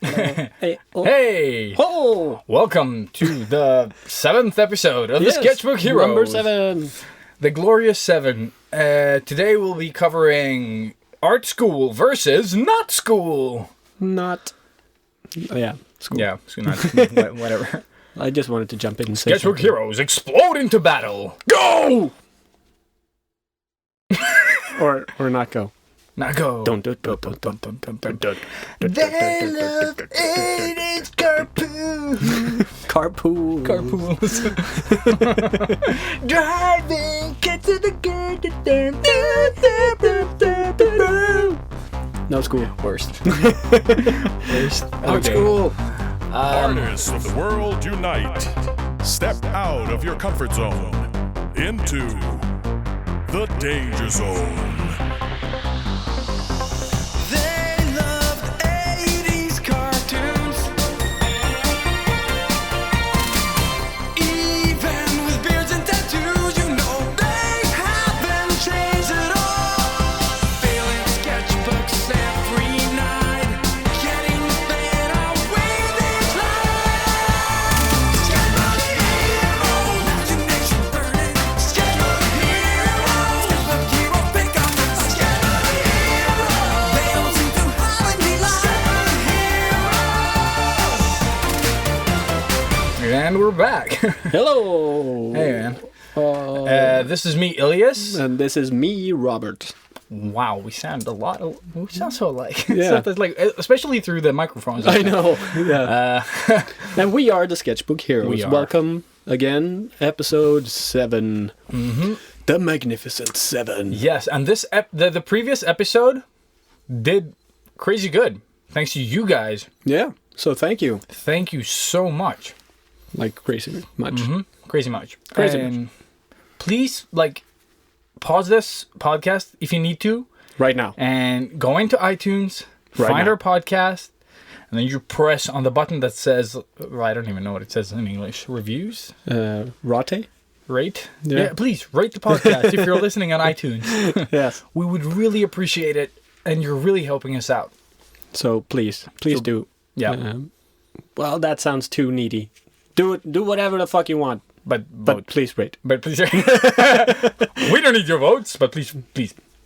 Hey! Oh. Hey! Oh! Welcome to the 7th episode of the Sketchbook Heroes. Number 7. The Glorious 7. Today we'll be covering Art School versus Not School. Not. Oh, yeah. School. Yeah, not, whatever. I just wanted to jump in and say Sketchbook something. Heroes explode into battle. Go! Or not go. Now go. Don't. They love 80s carpool. Carpools. Driving, get to the gate. No school. Worst. Art school. Artists of the world unite. Step out of your comfort zone into the danger zone. They loved 80s cartoons. Even with beards and tattoos, you know they haven't changed at all. Filling sketchbooks every night, getting better with each line. Sketchbook heroes, imagination burning. Sketchbook heroes, sketchbook hero pick up. Sketchbook heroes, they don't seem to have any line. And we're back. Hello. Hey, man. This is me, Ilias. And this is me, Robert. Wow, we sound so alike. Yeah. It's like, especially through the microphones. I know. Yeah. And we are the Sketchbook Heroes. We are. Welcome again, episode 7. Mm-hmm. The Magnificent 7. Yes, and this the previous episode did crazy good. Thanks to you guys. Yeah. So thank you. Thank you so much. Like crazy much. Crazy much. Crazy And much. Please, pause this podcast if you need to, Right now. and go into iTunes, Right find now. our podcast, and then you press on the button that says, I don't even know what it says in English. Reviews? Rate? Rate? Yeah. Please, rate the podcast if you're listening on iTunes. Yes. We would really appreciate it, and you're really helping us out. So please do. Yeah. Well, that sounds too needy. Do whatever the fuck you want, But but vote. please rate. But please. We don't need your votes, but please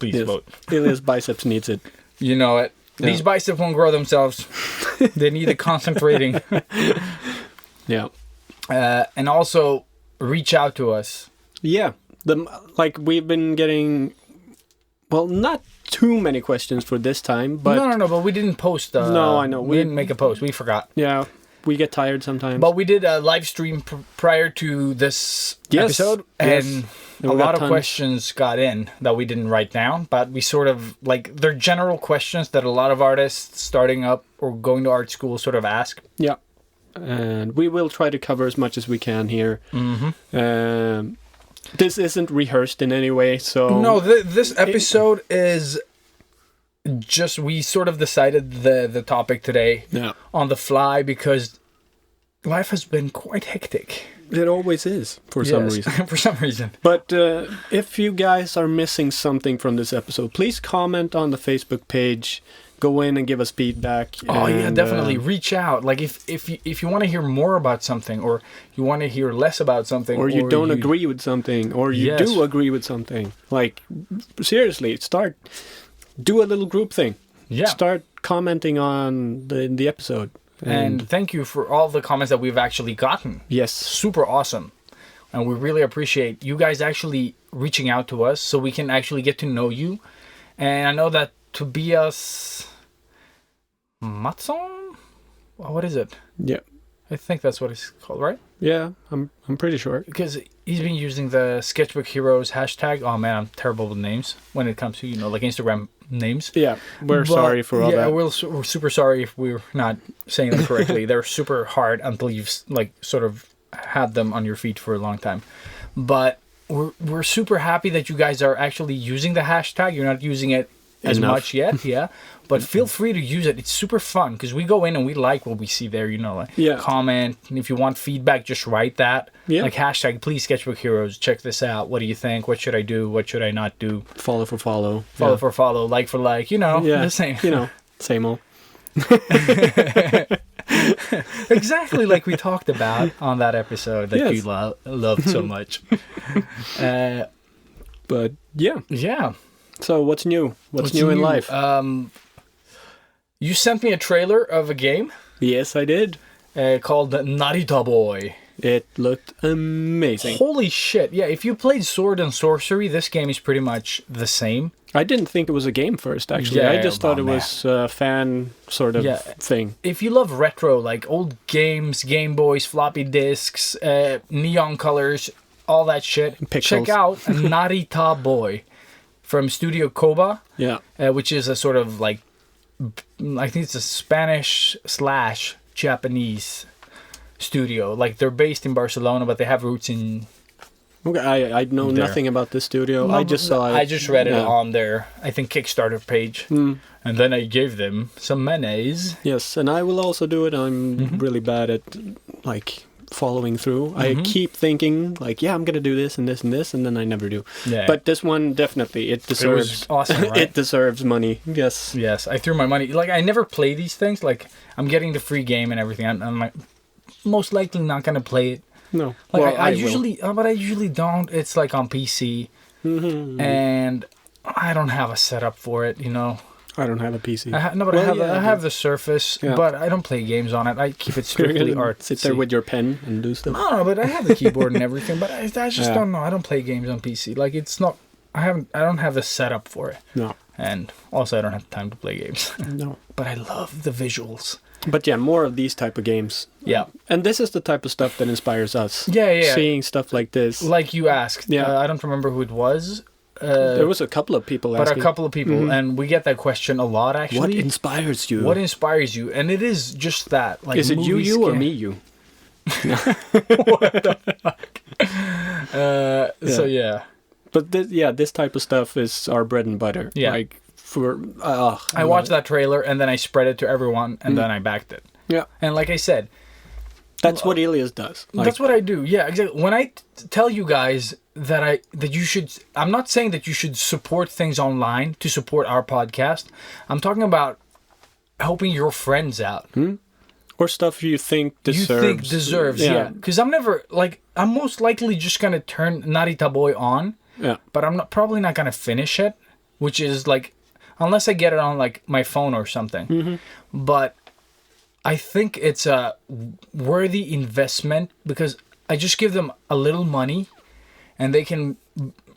Yes. vote. Ilias biceps needs it. You know it. Yeah. These biceps won't grow themselves. They need a constant rating. Yeah. And also, reach out to us. Yeah. We've been getting, well, not too many questions for this time, but No, but we didn't post. No, I know. We didn't make a post. We forgot. yeah, we get tired sometimes. But we did a live stream prior to this Yes, episode, yes. and And a we got lot of tons. questions got in that we didn't write down. But we sort of they're general questions that a lot of artists starting up or going to art school sort of ask. Yeah. And we will try to cover as much as we can here. Mm-hmm. This isn't rehearsed in any way, so... No, this episode is just we sort of decided the topic today Yeah. on the fly because life has been quite hectic. It always is, for some Yes, reason. for some reason. But if you guys are missing something from this episode, please comment on the Facebook page. Go in and give us feedback. Oh yeah, and, definitely reach out. Like if you want to hear more about something, or you want to hear less about something, or you don't agree with something, or you Yes. do agree with something. Like, seriously, do a little group thing. Yeah. Start commenting on the episode. And thank you for all the comments that we've actually gotten. yes, Super awesome. And we really appreciate you guys actually reaching out to us so we can actually get to know you. And I know that Tobias Mattsson? What is it? yeah, I think that's what it's called, right? yeah. I'm pretty sure. Because he's been using the Sketchbook Heroes hashtag. Oh man, I'm terrible with names when it comes to, like Instagram names. Yeah, we're sorry for all that. Yeah, we're super sorry if we're not saying them correctly. They're super hard until you've sort of had them on your feet for a long time. But we're super happy that you guys are actually using the hashtag. You're not using it as Enough. much yet, yeah. But feel free to use it. It's super fun because we go in and we like what we see there. Yeah. Comment. And if you want feedback, just write that. Yeah. Like hashtag, please Sketchbook Heroes. Check this out. What do you think? What should I do? What should I not do? Follow for follow. Follow for follow. Like for like. Yeah, the same. same old. Exactly like we talked about on that episode that Yes. you loved so much. But yeah. Yeah. So what's new? What's new in life? You sent me a trailer of a game Yes, I did. called Narita Boy. It looked amazing. Holy shit. Yeah, if you played Sword and Sorcery, this game is pretty much the same. I didn't think it was a game first, actually. Yeah, I just thought oh, it was a fan sort of Yeah. thing. If you love retro, like old games, Game Boys, floppy disks, neon colors, all that shit, Pixels. check out Narita Boy from Studio Koba, Yeah. which is a sort of like, I think it's a Spanish / Japanese studio. Like they're based in Barcelona, but they have roots in. Okay, I know There. nothing about this studio. No, I just saw it. I just read it Yeah. on their, I think, Kickstarter page, and then I gave them some mayonnaise. Yes, and I will also do it. I'm Mm-hmm. really bad at like following through. I keep thinking like, yeah, I'm gonna do this and this and this, and then I never do. Yeah. But this one definitely it deserves. awesome, right? It deserves money. Yes. Yes, I threw my money. Like I never play these things. Like I'm getting the free game and everything. I'm like, most likely not gonna play it. No. Like Well, I will. usually, but I usually don't. It's like on PC, Mm-hmm. and I don't have a setup for it. You know. I don't have a PC. No, but Well, I yeah, have the Surface, Yeah. but I don't play games on it. I keep it You're strictly gonna art. sit there with your pen and do stuff. No, but I have the keyboard and everything. But I just Yeah. don't know. I don't play games on PC. Like it's not. I don't have the setup for it, No. and also I don't have time to play games. No. But I love the visuals. But yeah, more of these type of games. Yeah. And this is the type of stuff that inspires us. Yeah. Seeing stuff like this. Like you asked. Yeah. I don't remember who it was. There was a couple of people But asking, a couple of people, and we get that question a lot. Actually, what inspires you? What inspires you? And it is just that. Like, Is it movies you or can- me you? So yeah, But this type of stuff is our bread and butter. Yeah. Like for I love watched it. that trailer and then I spread it to everyone and then I backed it. Yeah. And like I said, That's what Ilias does. Like, that's what I do. Yeah, exactly. When I tell you guys that you should, I'm not saying that you should support things online to support our podcast. I'm talking about helping your friends out. or stuff you think deserves. You think deserves, yeah. Because I'm most likely just gonna turn Narita Boy on, Yeah. but I'm probably not gonna finish it, which is like, unless I get it on like my phone or something. But I think it's a worthy investment because I just give them a little money, and they can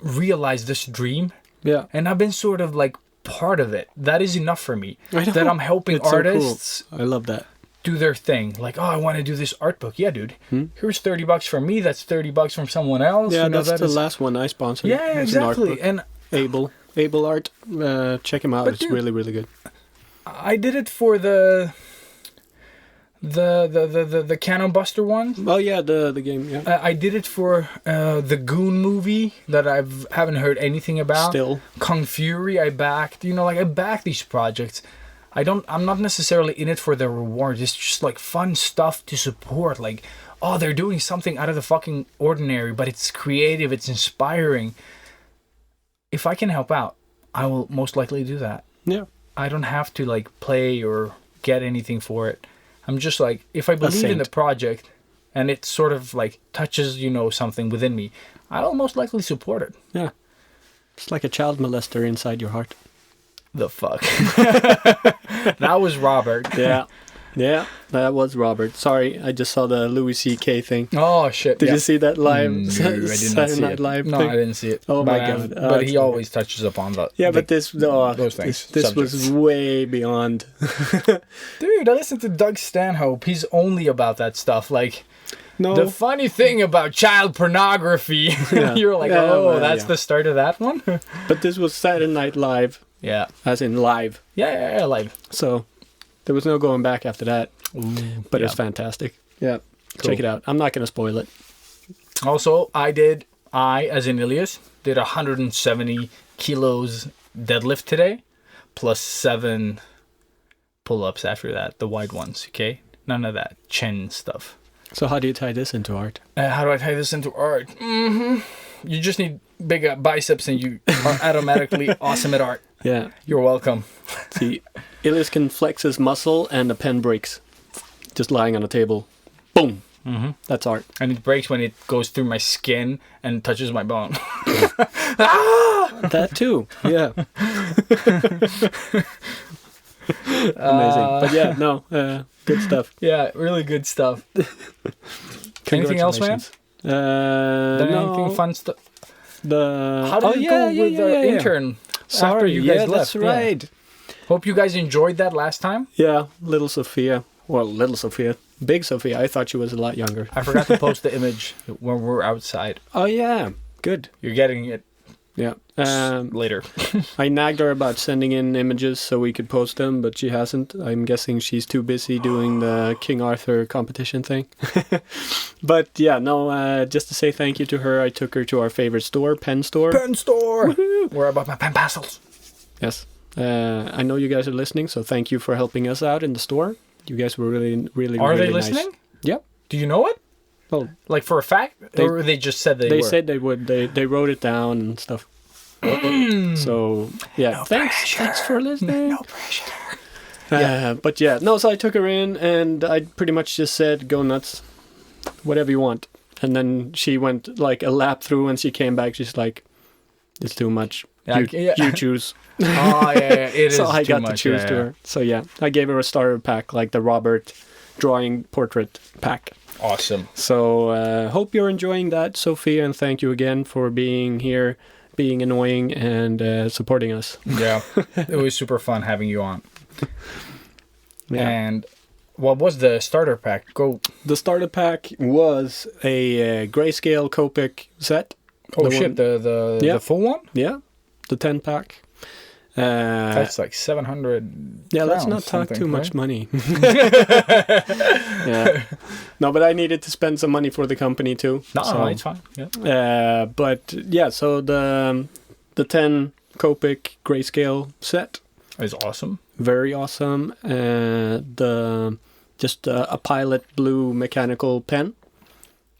realize this dream. Yeah. And I've been sort of like part of it. That is enough for me. I know. That I'm helping It's so cool. artists I love that. do their thing. Like, oh, I want to do this art book. Yeah, dude. Here's $30 from me. That's $30 from someone else. Yeah, You know, that's that the is- last one I sponsored. Yeah, It's an art exactly. book. And Able Art. Check him out. But It's dude- really, really good. I did it for the Cannon Buster one. Oh yeah, the game. Yeah. I did it for the Goon movie that haven't heard anything about. Still. Kung Fury, I backed. You know, like I back these projects. I'm not necessarily in it for the reward. It's just like fun stuff to support. Like, oh, they're doing something out of the fucking ordinary, but it's creative, it's inspiring. If I can help out, I will most likely do that. Yeah. I don't have to like play or get anything for it. I'm just like, if I believe in the saint. project and it sort of like touches, something within me, I'll most likely support it. Yeah. It's like a child molester inside your heart. The fuck? That was Robert. Yeah. Yeah, that was Robert. Sorry, I just saw the Louis C.K. thing. Oh shit! Did yeah. you see that live? No, I did not Saturday see Night it. Live No, thing? I didn't see it. Oh my But God. but it's he always touches upon that. Yeah, but those things, this was subjects. way beyond. Dude, I listened to Doug Stanhope. He's only about that stuff. Like No, the funny thing about child pornography. You're like, Yeah, oh, well, that's yeah. the start of that one. but this was Saturday Night Live, Yeah, as in live. yeah, like. So there was no going back after that. But it was Yeah. fantastic. Yeah, Cool. check it out. I'm not gonna spoil it. Also, I, as in Ilias, did 170 kilos deadlift today, plus 7 pull-ups after that, the wide ones, okay? None of that chin stuff. So how do you tie this into art? How do I tie this into art? You just need big biceps and you are automatically awesome at art. Yeah. You're welcome. See, Ilias can flex his muscle and the pen breaks. Just lying on the table. Boom. Mm-hmm. That's art. And it breaks when it goes through my skin and touches my bone. That too. Yeah. Amazing. But yeah, no, good stuff. Yeah, really good stuff. Anything else, man? Anything fun stuff? How did it go with the intern? Sorry, after you guys left? that's right. Yeah. Hope you guys enjoyed that last time. Yeah, little Sophia. Well, little Sophia. Big Sophia. I thought she was a lot younger. I forgot to post the image when we're outside. Oh, yeah. Good. You're getting it Yeah. later. I nagged her about sending in images so we could post them, but she hasn't. I'm guessing she's too busy doing the King Arthur competition thing. But yeah, no, just to say thank you to her, I took her to our favorite store, Pen Store. Pen store! Where I bought my pen pastels. Yes. I know you guys are listening, so thank you for helping us out in the store. You guys were really, really, Are really they nice. listening? Yep. Do you know it? Well, Like for a fact? Or they just said they were? they said they would. They wrote it down and stuff. So yeah, thanks for listening. No pressure. But yeah, no. So I took her in, and I pretty much just said, "Go nuts, whatever you want." And then she went like a lap through, and she came back. She's like, "It's too much. You choose." Oh yeah, it is. So I too got much, to choose to her. So yeah, I gave her a starter pack, like the Robert drawing portrait pack. Awesome. So hope you're enjoying that, Sophia, and thank you again for being here, being annoying, and supporting us. Yeah, it was super fun having you on. Yeah. And what was the starter pack? The starter pack was a grayscale Copic set. Oh The shit, one- the full one? Yeah, the 10 pack. That's like 700. Yeah, let's crowns, not talk something, too much right? money. Yeah. No, but I needed to spend some money for the company too. No, it's fine. Yeah. But yeah, so the 10 Copic grayscale set, It's awesome. very awesome. Just a Pilot blue mechanical pen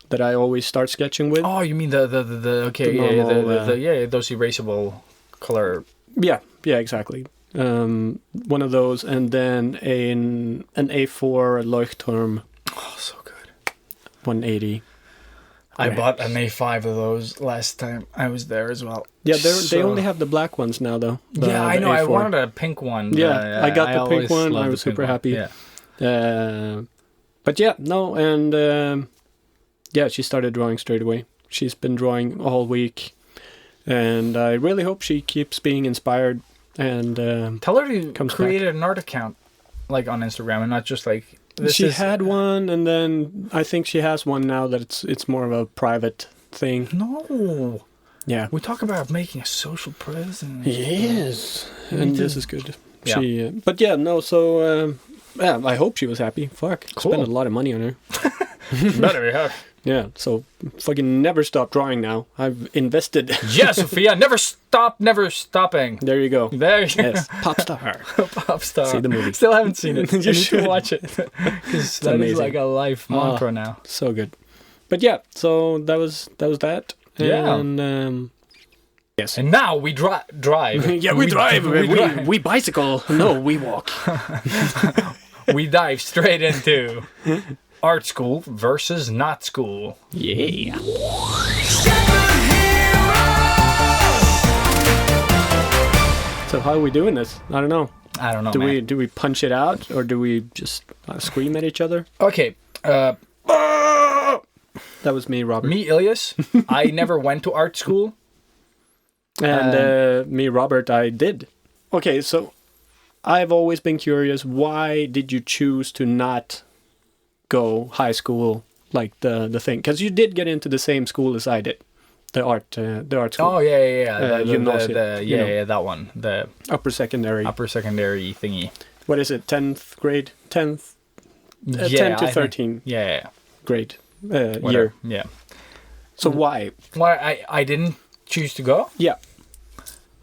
that I always start sketching with. Oh, you mean the okay, The yeah, normal, yeah, those erasable color. Yeah, exactly. One of those, and then an A4 Leuchtturm Oh, so good. 180. I bought an A5 of those last time I was there as well. Yeah, they only have the black ones now, though. Yeah, I the know. I A4. wanted a pink one. Yeah, I got the pink always one. loved I the was pink super one. happy. Yeah. But yeah, no, and yeah, she started drawing straight away. She's been drawing all week, and I really hope she keeps being inspired. And Tell her to comes create an art account, like on Instagram, and not just like. she had one, and then I think she has one now that it's more of a private thing. No. Yeah. We talk about making a social presence. Yes, and this is good. Yeah. She, but yeah, no. So yeah, I hope she was happy. Fuck, Cool. spent a lot of money on her. Better be happy. Yeah, so fucking never stop drawing now. I've invested. Yeah, Sophia, never stop, never stopping. There you go. There you Yes, pop star. Pop star. See the movie. Still haven't seen it. You I need should. to watch it because that is amazing. like a life mantra now. So good. But yeah, so that was that. Yeah. And yes. And now we drive. Yeah, we drive. We drive. We bicycle. No, we walk. We dive straight into art school versus not school. Yeah. So how are we doing this? I don't know. I don't know. Do we punch it out, or do we just scream at each other? Okay. That was me, Robert. Me, Ilias. I never went to art school. And me, Robert, I did. Okay, so I've always been curious. Why did you choose to not go high school, like the thing? Because you did get into the same school as I did, the art school. Oh yeah. Gymnasium, That one. The Upper secondary. upper secondary thingy. What is it? 10th grade? 10th? 10 Yeah, to I 13 think- Yeah. grade Whatever. year. Yeah. So why? Why I didn't choose to go? Yeah.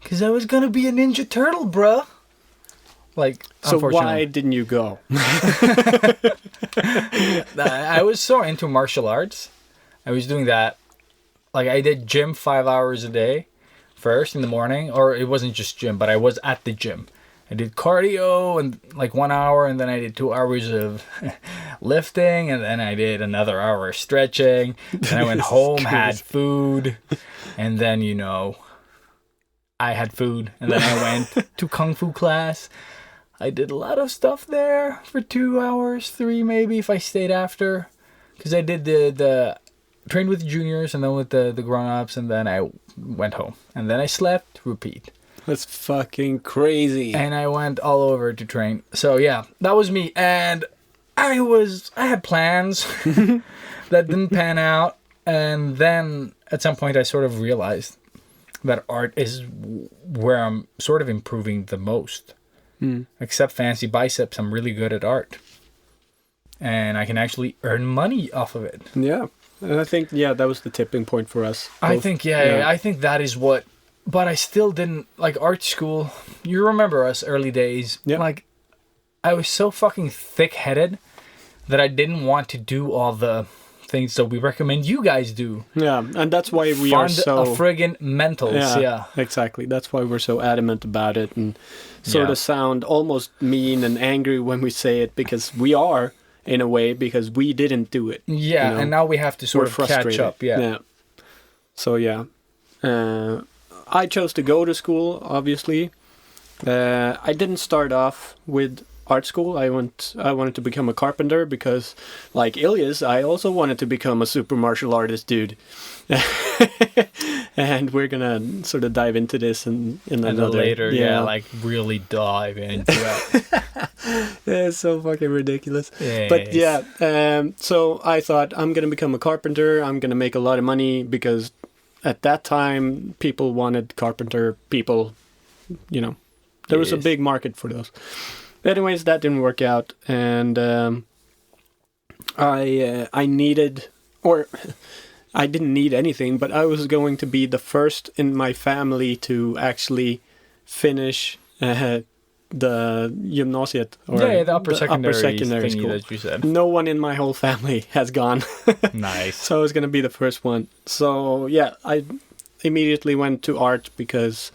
Because I was gonna be a Ninja Turtle, bruh. Like, So unfortunately. why didn't you go? I was so into martial arts. I was doing that. Like, I did gym 5 hours a day first in the morning, or it wasn't just gym, but I was at the gym. I did cardio and like 1 hour, and then I did 2 hours of lifting, and then I did another hour of stretching. Then I went home, had food, and then, you know, I had food, and then I went to Kung Fu class. I did a lot of stuff there for 2 hours, 3 maybe if I stayed after. Because I did the trained with the juniors and then with the grown-ups, and then I went home. And then I slept, repeat. That's fucking crazy. And I went all over to train. So yeah, that was me. And I had plans that didn't pan out. And then at some point I sort of realized that art is where I'm sort of improving the most. Except fancy biceps, I'm really good at art. And I can actually earn money off of it. Yeah. And I think, that was the tipping point for us. I think, I think that is what... But I still didn't... Like, art school... You remember us early days. Yeah. Like, I was so fucking thick-headed that I didn't want to do all the things that we recommend you guys do. Yeah, and that's why we are so... Fund a friggin' mentals, yeah. Exactly. That's why we're so adamant about it and sort of sound almost mean and angry when we say it, because we are, in a way, because we didn't do it. Yeah, you know? And now we have to sort of catch up, yeah. So, yeah. I chose to go to school, obviously. I didn't start off with art school. I wanted to become a carpenter because, like Ilias, I also wanted to become a super martial artist dude. And we're gonna sort of dive into this in another later, like really dive into it. Yeah, it's so fucking ridiculous. Yes. But so I thought I'm gonna become a carpenter. I'm gonna make a lot of money because at that time people wanted carpenter people. You know, there was a big market for those. Anyways, that didn't work out, and I needed, or I didn't need anything, but I was going to be the first in my family to actually finish the gymnasiet, or the upper secondary thingy school that you said. No one in my whole family has gone. Nice. So I was going to be the first one. So yeah, I immediately went to art because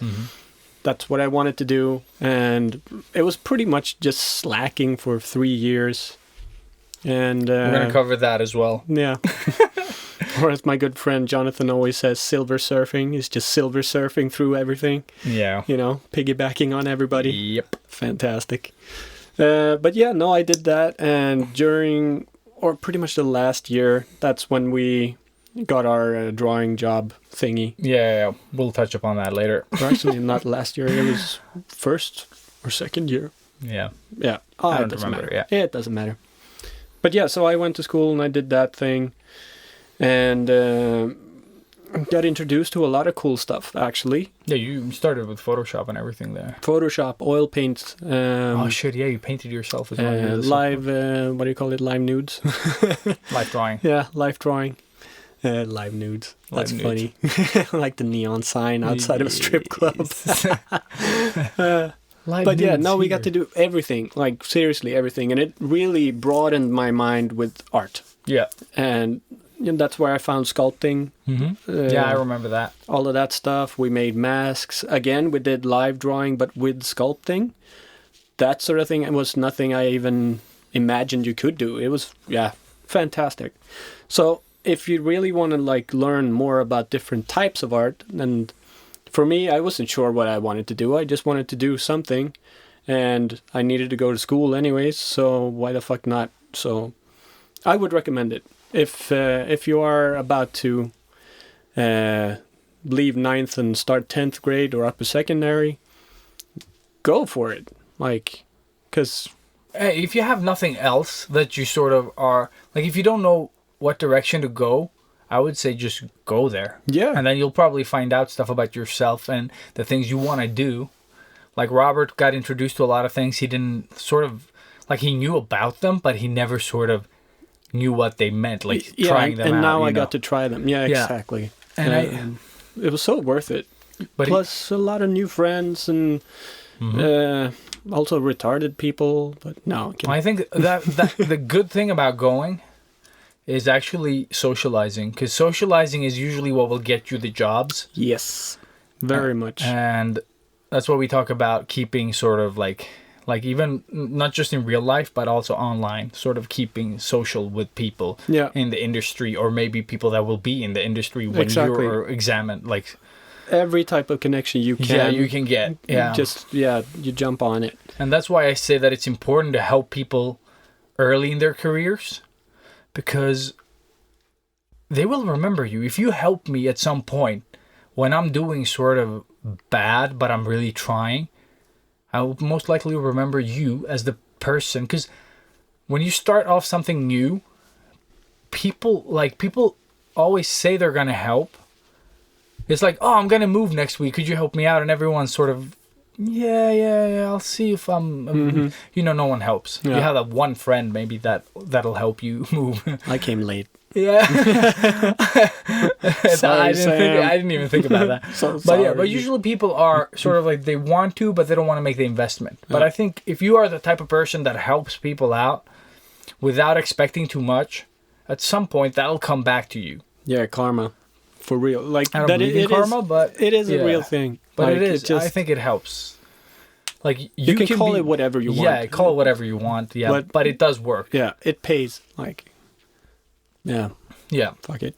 that's what I wanted to do, and it was pretty much just slacking for 3 years. And we're gonna cover that as well. Yeah. Or as my good friend Jonathan always says, silver surfing. He's just silver surfing through everything. Yeah. You know, piggybacking on everybody. Yep. Fantastic. But yeah, no, I did that, and during, or pretty much the last year, that's when we got our drawing job thingy. Yeah, we'll touch upon that later. Actually, not last year. It was first or second year. Yeah. Yeah. I don't it doesn't remember. matter. Yeah. It doesn't matter. But yeah, so I went to school and I did that thing, and got introduced to a lot of cool stuff, actually. Yeah, you started with Photoshop and everything there. Photoshop, oil paint. Oh shit! Yeah, you painted yourself as well. Live. What do you call it? Live nudes. Live drawing. Yeah, live drawing. Live nudes. That's funny. Like the neon sign outside of a strip club. But yeah, no, we got to do everything, like seriously everything, and it really broadened my mind with art. Yeah. And that's where I found sculpting. Yeah, I remember that. All of that stuff. We made masks. Again, we did live drawing, but with sculpting. That sort of thing. It was nothing I even imagined you could do. It was, fantastic. So if you really want to like learn more about different types of art, and for me, I wasn't sure what I wanted to do. I just wanted to do something, and I needed to go to school anyways, so why the fuck not? So I would recommend it. If you are about to leave 9th and start 10th grade or upper secondary, go for it. Like, because... Hey, if you have nothing else that you sort of are... Like, if you don't know what direction to go, I would say just go there. Yeah. And then you'll probably find out stuff about yourself and the things you want to do. Like, Robert got introduced to a lot of things he didn't sort of... Like, he knew about them, but he never sort of knew what they meant, like trying them out. And now I got to try them. Yeah, exactly. And it was so worth it. But plus a lot of new friends and also retarded people. But no, I think that the good thing about going is actually socializing, because socializing is usually what will get you the jobs. Yes. Very much. And that's what we talk about, keeping sort of like even not just in real life, but also online, sort of keeping social with people in the industry, or maybe people that will be in the industry when you're examined. Like every type of connection you can. Yeah, you can get. Yeah. You jump on it. And that's why I say that it's important to help people early in their careers, because they will remember you. If you help me at some point when I'm doing sort of bad, but I'm really trying, I will most likely remember you as the person. Because when you start off something new, people always say they're gonna help. It's like, oh, I'm gonna move next week. Could you help me out? And everyone's sort of, yeah. I'll see if I'm. No one helps. Yeah. You have that one friend maybe that'll help you move. I came late. Yeah. Sorry, I didn't even think about that. But usually people are sort of like, they want to, but they don't want to make the investment. But I think if you are the type of person that helps people out without expecting too much, at some point that'll come back to you. Yeah, karma. For real. Like I don't believe in karma, but it is a real thing. But like, it is. I think it helps. Like you can call it whatever you want. Yeah, call it whatever you want. Yeah, but it does work. Yeah, it pays. Like, yeah. Fuck it.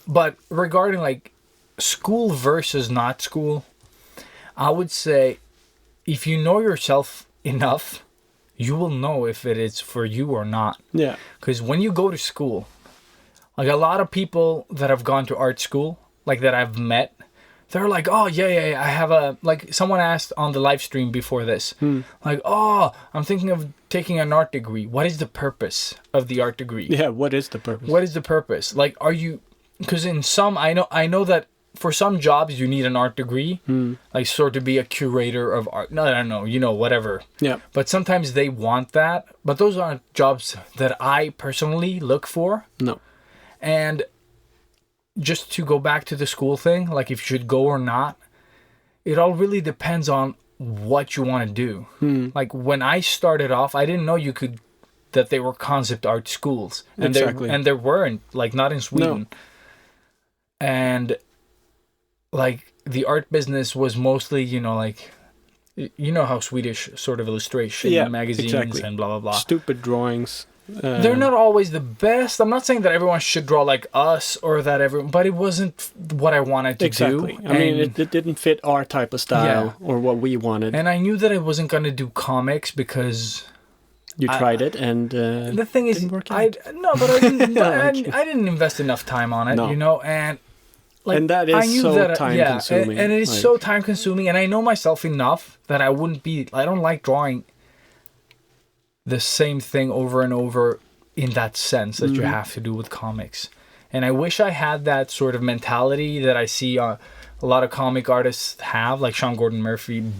But regarding like school versus not school, I would say if you know yourself enough, you will know if it is for you or not. Yeah. Because when you go to school, like a lot of people that have gone to art school, like that I've met, they're like, oh, yeah, I have a... Like, someone asked on the live stream before this, like, oh, I'm thinking of taking an art degree. What is the purpose of the art degree? Yeah, what is the purpose? What is the purpose? Like, are you... Because in some... I know that for some jobs, you need an art degree, like, sort of be a curator of art. No, I don't know, whatever. Yeah. But sometimes they want that. But those aren't jobs that I personally look for. No. And... just to go back to the school thing, like if you should go or not, it all really depends on what you want to do. Like when I started off, I didn't know that they were concept art schools. And there weren't, like not in Sweden. No. And like the art business was mostly, like, how Swedish sort of illustration magazines and blah, blah, blah. Stupid drawings. They're not always the best. I'm not saying that everyone should draw like us or that everyone, but it wasn't what I wanted to do. I mean, it didn't fit our type of style or what we wanted. And I knew that I wasn't going to do comics because you tried it, and the thing is, I didn't invest enough time on it, and like, and that is time consuming. And it is so time consuming, and I know myself enough that I don't like drawing the same thing over and over in that sense that you have to do with comics. And I wish I had that sort of mentality that I see a lot of comic artists have, like Sean Gordon Murphy.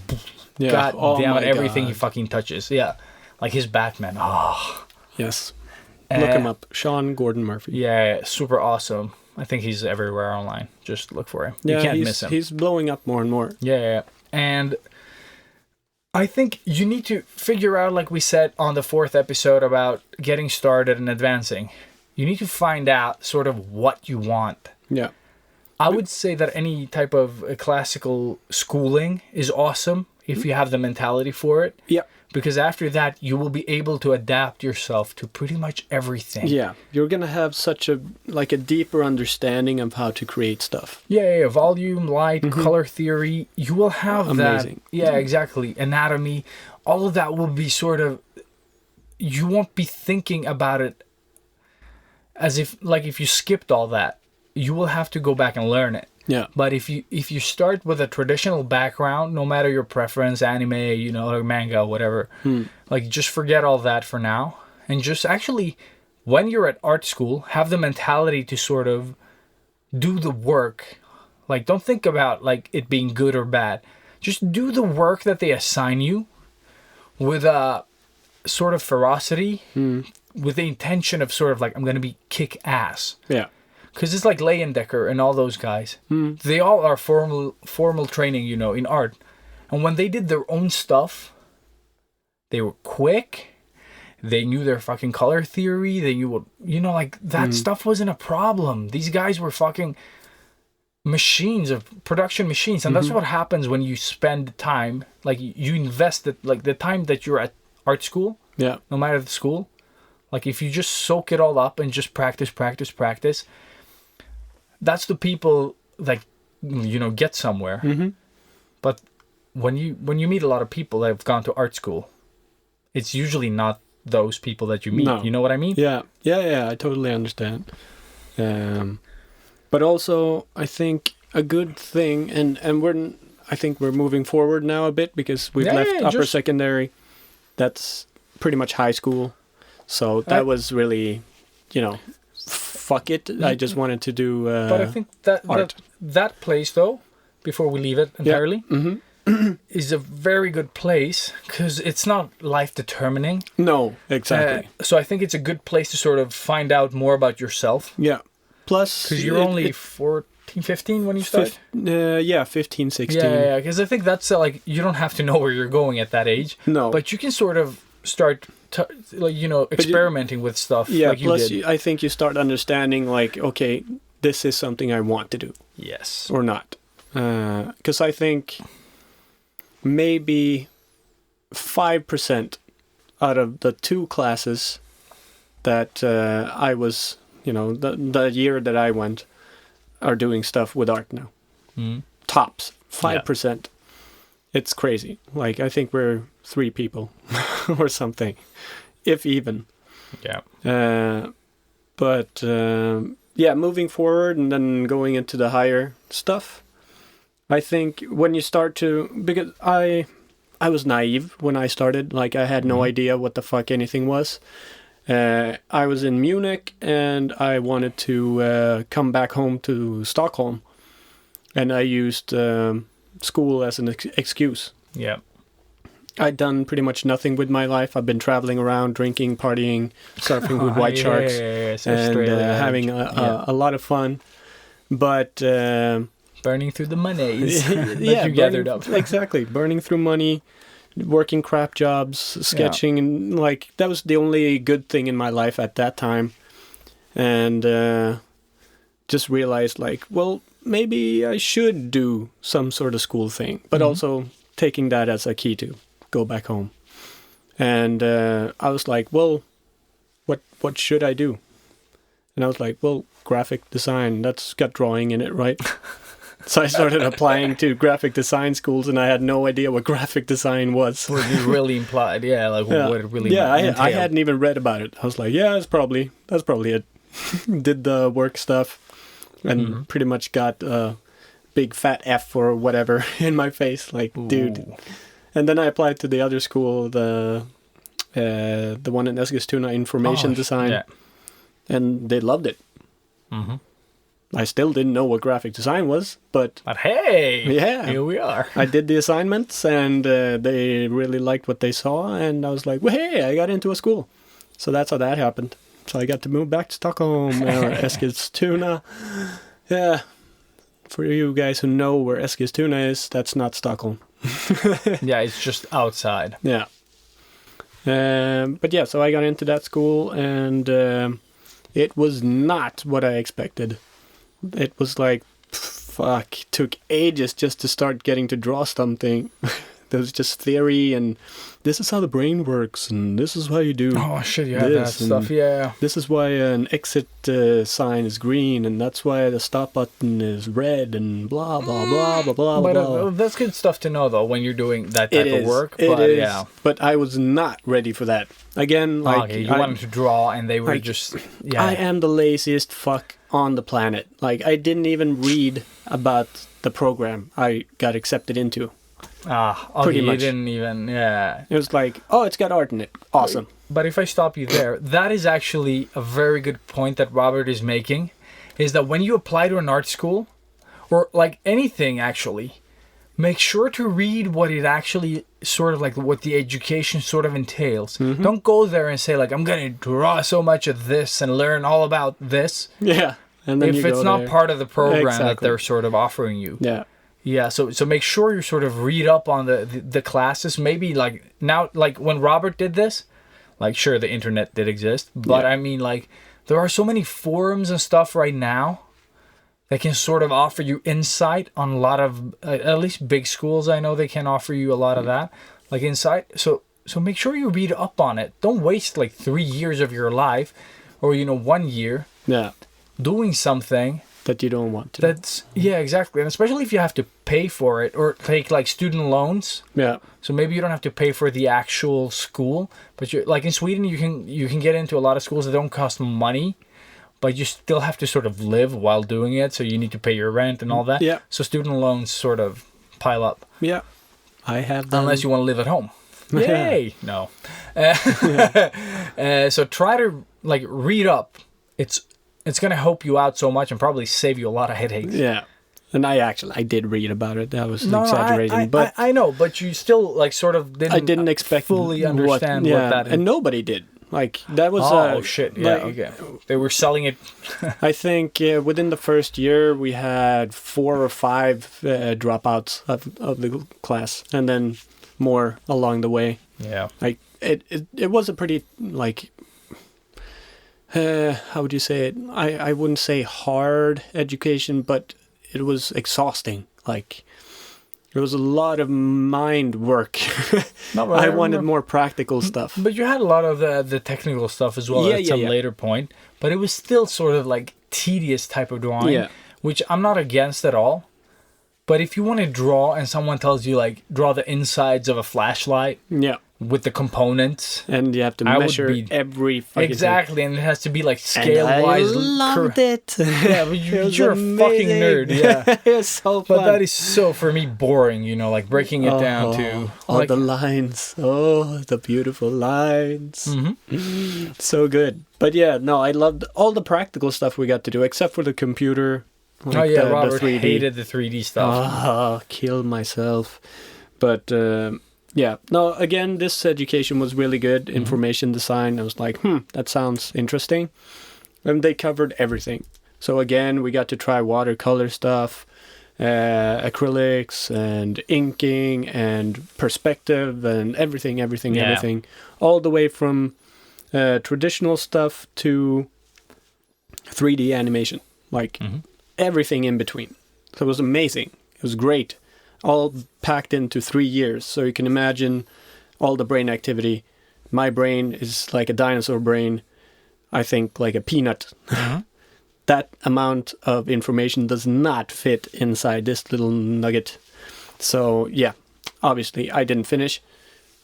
God damn it, everything he fucking touches. Yeah. Like his Batman. Oh. Yes. Look him up. Sean Gordon Murphy. Yeah, super awesome. I think he's everywhere online. Just look for him. You can't miss him. He's blowing up more and more. Yeah. And I think you need to figure out, like we said on the 4th episode about getting started and advancing, you need to find out sort of what you want. Yeah. I would say that any type of classical schooling is awesome if you have the mentality for it. Yeah. Because after that, you will be able to adapt yourself to pretty much everything. Yeah. You're going to have such a deeper understanding of how to create stuff. Yeah. Volume, light, color theory. You will have amazing. That. Yeah, exactly. Anatomy. All of that will be sort of... You won't be thinking about it as if you skipped all that. You will have to go back and learn it. Yeah. But if you start with a traditional background, no matter your preference, anime, or manga, whatever, like just forget all that for now. And just actually, when you're at art school, have the mentality to sort of do the work. Like, don't think about like it being good or bad. Just do the work that they assign you with a sort of ferocity, with the intention of sort of like, I'm going to be kick ass. Yeah. Because it's like Leyendecker and all those guys. They all are formal training, in art. And when they did their own stuff, they were quick. They knew their fucking color theory. They knew what, that stuff wasn't a problem. These guys were fucking... machines of production machines, and that's what happens when you spend time, like you invest it, like the time that you're at art school, Yeah. no matter the school, like if you just soak it all up and just practice, that's the people like, you know, get somewhere. But when you meet a lot of people that have gone to art school, it's usually not those people that you meet. No. You know what I mean? Yeah, I totally understand. But also, I think a good thing, and I think we're moving forward now a bit because we've left upper secondary. That's pretty much high school. So that was really, you know, fuck it. I just wanted to do But I think that place, though, before we leave it entirely, is a very good place because it's not life-determining. No, exactly. So I think it's a good place to sort of find out more about yourself. Yeah. Plus... Because you're only 14, 15 when you start? 15, 16. Yeah, because I think that's like, you don't have to know where you're going at that age. No. But you can sort of start, like, you know, experimenting with stuff like you plus did. I think you start understanding, like, okay, this is something I want to do. Yes. Or not. Because I think maybe 5% out of the 2 classes that I was, you know, the year that I went, are doing stuff with art now. Tops. 5%. Yeah. It's crazy. Like, I think we're 3 people or something, if even. Yeah. But moving forward and then going into the higher stuff, I think when you start to, because I was naive when I started. Like, I had no idea what the fuck anything was. I was in Munich and I wanted to come back home to Stockholm, and I used school as an excuse. Yeah. I'd done pretty much nothing with my life. I've been traveling around, drinking, partying, surfing with white sharks, and having a lot of fun. But burning through the monies that you gathered up. Exactly, burning through money, working crap jobs, sketching, and like that was the only good thing in my life at that time. And just realized, like, well, maybe I should do some sort of school thing, but also taking that as a key to go back home. And I was like, well, what should I do? And I was like, well, graphic design, that's got drawing in it, right? So I started applying to graphic design schools, and I had no idea what graphic design was. What it really implied, what it really I hadn't even read about it. I was like, yeah, that's probably it. Did the work stuff, and pretty much got a big fat F or whatever in my face. Like, dude. And then I applied to the other school, the one in Eskilstuna, information design, and they loved it. I still didn't know what graphic design was, but hey, here we are. I did the assignments, and they really liked what they saw, and I was like, well, hey, I got into a school. So that's how that happened. So I got to move back to Stockholm, Eskilstuna. Yeah, for you guys who know where Eskilstuna is, that's not Stockholm. Yeah, it's just outside. Yeah. But yeah, so I got into that school, and it was not what I expected. It was like, fuck, took ages just to start getting to draw something. There was just theory, and this is how the brain works, and this is how you do. Oh shit, you have that stuff, yeah. This is why an exit sign is green, and that's why the stop button is red, and blah blah blah blah blah blah. That's good stuff to know, though, when you're doing that type of work. It is. Yeah. But I was not ready for that. Again, like, you wanted to draw, and they were just. Yeah. I am the laziest fuck on the planet. Like, I didn't even read about the program I got accepted into. Pretty much. You didn't even, It was like, oh, it's got art in it. Awesome. But if I stop you there, that is actually a very good point that Robert is making, is that when you apply to an art school, or like anything actually, make sure to read what it actually sort of like what the education sort of entails. Don't go there and say like, I'm going to draw so much of this and learn all about this. Yeah. And then if it's not part of the program that they're sort of offering you. Yeah. Yeah, so make sure you sort of read up on the classes. Maybe like now, like when Robert did this, like sure the internet did exist, but I mean like there are so many forums and stuff right now They can sort of offer you insight on a lot of, at least big schools, I know they can offer you a lot of that, like insight. So make sure you read up on it. Don't waste like 3 years of your life or, 1 year doing something that you don't want to. Yeah, exactly. And especially if you have to pay for it or take like student loans. Yeah. So maybe you don't have to pay for the actual school, but you're like in Sweden, you can get into a lot of schools that don't cost money, but you still have to sort of live while doing it. So you need to pay your rent and all that. Yeah. So student loans sort of pile up. Yeah. I have them. Unless you want to live at home. Yay! No. So try to like read up. It's going to help you out so much and probably save you a lot of headaches. Yeah. And I did read about it. I was exaggerating. But I know, but you still like sort of didn't. I didn't expect fully understand what that is. And nobody did. Like that was. Oh shit! Yeah, like, okay. They were selling it. I think within the first year we had 4 or 5 dropouts of the class, and then more along the way. Yeah. Like it was a pretty like. How would you say it? I wouldn't say hard education, but it was exhausting. Like there was a lot of mind work. I wanted more practical stuff. But you had a lot of the technical stuff as well at some later point. But it was still sort of like tedious type of drawing, which I'm not against at all. But if you want to draw and someone tells you like draw the insides of a flashlight, with the components, and you have to measure every fucking exactly thing. And it has to be like scale wise. I loved it. Yeah, but you're a fucking nerd. Yeah, it's so fun. But that is so for me boring. Like breaking it down to all like, the lines. Oh, the beautiful lines. So good. But yeah, no, I loved all the practical stuff we got to do, except for the computer. Like Robert the 3D. Hated the 3D stuff. Kill myself. But yeah, no, again, this education was really good. Information design. I was like, that sounds interesting. And they covered everything. So again, we got to try watercolor stuff, acrylics and inking and perspective and everything. All the way from traditional stuff to 3D animation. Like everything in between. So it was amazing. It was great. All packed into 3 years. So you can imagine all the brain activity. My brain is like a dinosaur brain. I think like a peanut. That amount of information does not fit inside this little nugget. So yeah, obviously I didn't finish.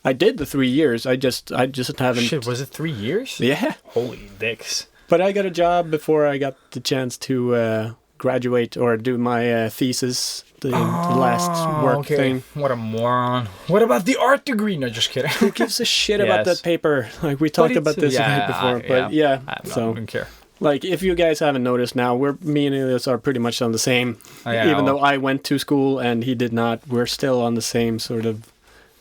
I did the 3 years. I just haven't. Shit, was it 3 years? Yeah. Holy dicks. But I got a job before I got the chance to graduate or do my thesis. The last work thing. What a moron. What about the art degree? No, just kidding. Who gives a shit about that paper? Like we talked about this before. But yeah, I don't care. Like if you guys haven't noticed now, me and Ilias are pretty much on the same. Even though I went to school and he did not, we're still on the same sort of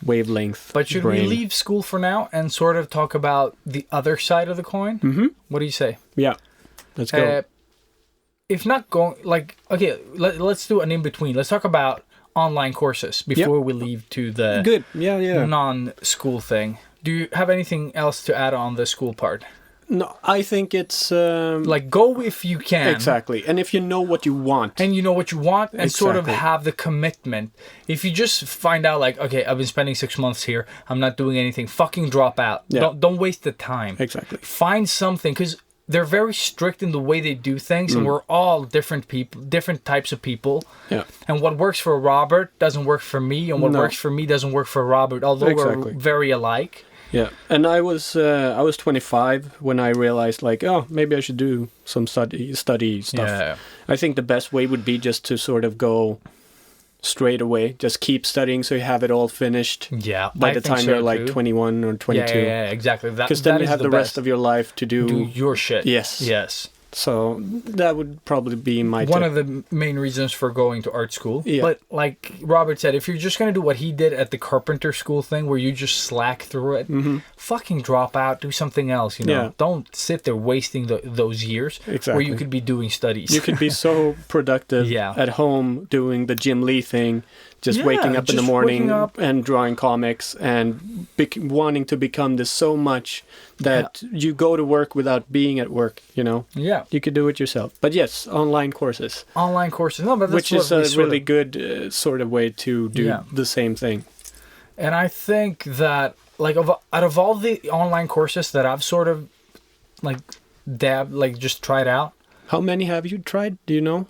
wavelength. But should we leave school for now and sort of talk about the other side of the coin? What do you say? Yeah, let's go. If not going, like, okay, let's do an in-between. Let's talk about online courses before we leave to the non-school thing. Do you have anything else to add on the school part? No, I think it's... like, go if you can. Exactly. And if you know what you want. And sort of have the commitment. If you just find out, like, okay, I've been spending 6 months here, I'm not doing anything, fucking drop out. Yeah. Don't waste the time. Exactly. Find something, because they're very strict in the way they do things, and we're all different people, different types of people. Yeah. And what works for Robert doesn't work for me, and what works for me doesn't work for Robert, although we're very alike. Yeah, and I was 25 when I realized, like, oh, maybe I should do some study stuff. Yeah. I think the best way would be just to sort of go straight away, just keep studying so you have it all finished. Yeah, by the time you're like 21 or 22. Yeah, exactly. Because then you have the rest of your life to do your shit. Yes. So that would probably be my one of the main reasons for going to art school. Yeah. But like Robert said, if you're just going to do what he did at the carpenter school thing where you just slack through it, fucking drop out, do something else, Don't sit there wasting those years where you could be doing studies. You could be so productive at home doing the Jim Lee thing, just waking up in the morning and drawing comics and wanting to become this so much that you go to work without being at work, you know. Yeah. You could do it yourself. But yes, online courses. Online courses. No, but that's Which is what we a sort really of- good sort of way to do Yeah. the same thing. And I think that, like, out of all the online courses that I've sort of, like, just tried out. How many have you tried? Do you know?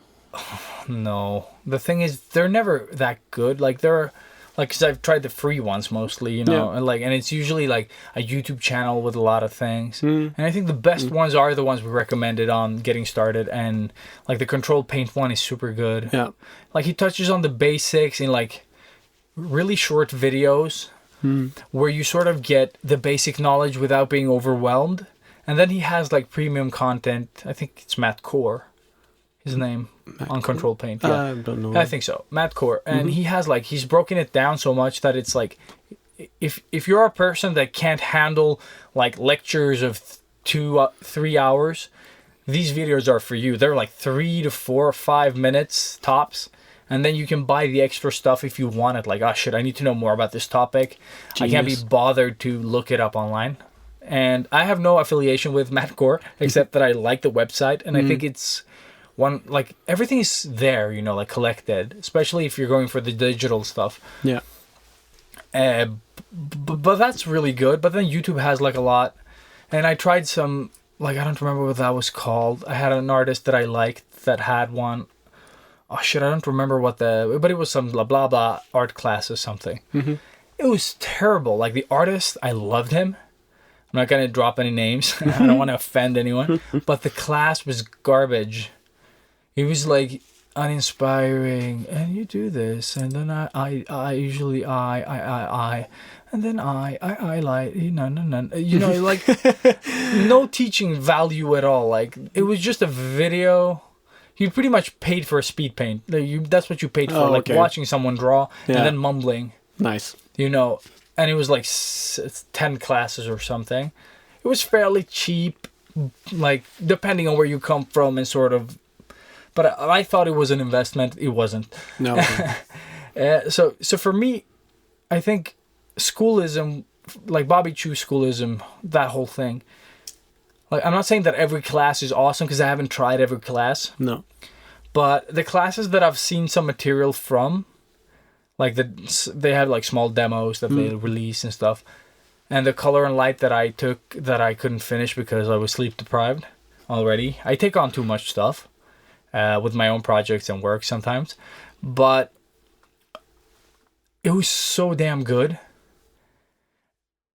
No. The thing is, they're never that good. Like, they're, like, because I've tried the free ones mostly, you know, Yeah. and it's usually, like, a YouTube channel with a lot of things. Mm. And I think the best ones are the ones we recommended on getting started. And, like, the controlled paint one is super good. Yeah. Like, he touches on the basics in, like, really short videos where you sort of get the basic knowledge without being overwhelmed. And then he has, like, premium content. I think it's Matt Core, his name, on Control Paint. Yeah. I don't know. I think so. Matt Core. And he has, like, he's broken it down so much that it's, like, if you're a person that can't handle, like, lectures of 2-3 hours, these videos are for you. They're, like, 3 to 4 or 5 minutes tops. And then you can buy the extra stuff if you want it. Like, oh, shit, I need to know more about this topic. I can't be Genius. bothered to look it up online. And I have no affiliation with Matt Core, except that I like the website. And I think it's one, like, everything is there, you know, like, collected. Especially if you're going for the digital stuff. Yeah. But that's really good. But then YouTube has, like, a lot. And I tried some, like, I don't remember what that was called. I had an artist that I liked that had one. Oh shit, I don't remember but it was some blah blah blah art class or something. It was terrible. Like, the artist, I loved him. I'm not gonna drop any names. I don't want to offend anyone. But the class was garbage. It was like uninspiring. And you do this, and then I usually and then I like no. You know, like no teaching value at all. Like, it was just a video. You pretty much paid for a speed paint. That's what you paid for, Oh, like, okay. watching someone draw Yeah. and then mumbling, Nice. you know. And it was like 10 classes or something. It was fairly cheap, like, depending on where you come from and sort of. But I thought it was an investment. It wasn't. No. So for me, I think schoolism, like Bobby Chu schoolism, that whole thing. Like, I'm not saying that every class is awesome because I haven't tried every class. No. But the classes that I've seen some material from, like, they have, like, small demos that they release and stuff. And the color and light that I took that I couldn't finish because I was sleep deprived already. I take on too much stuff with my own projects and work sometimes. But it was so damn good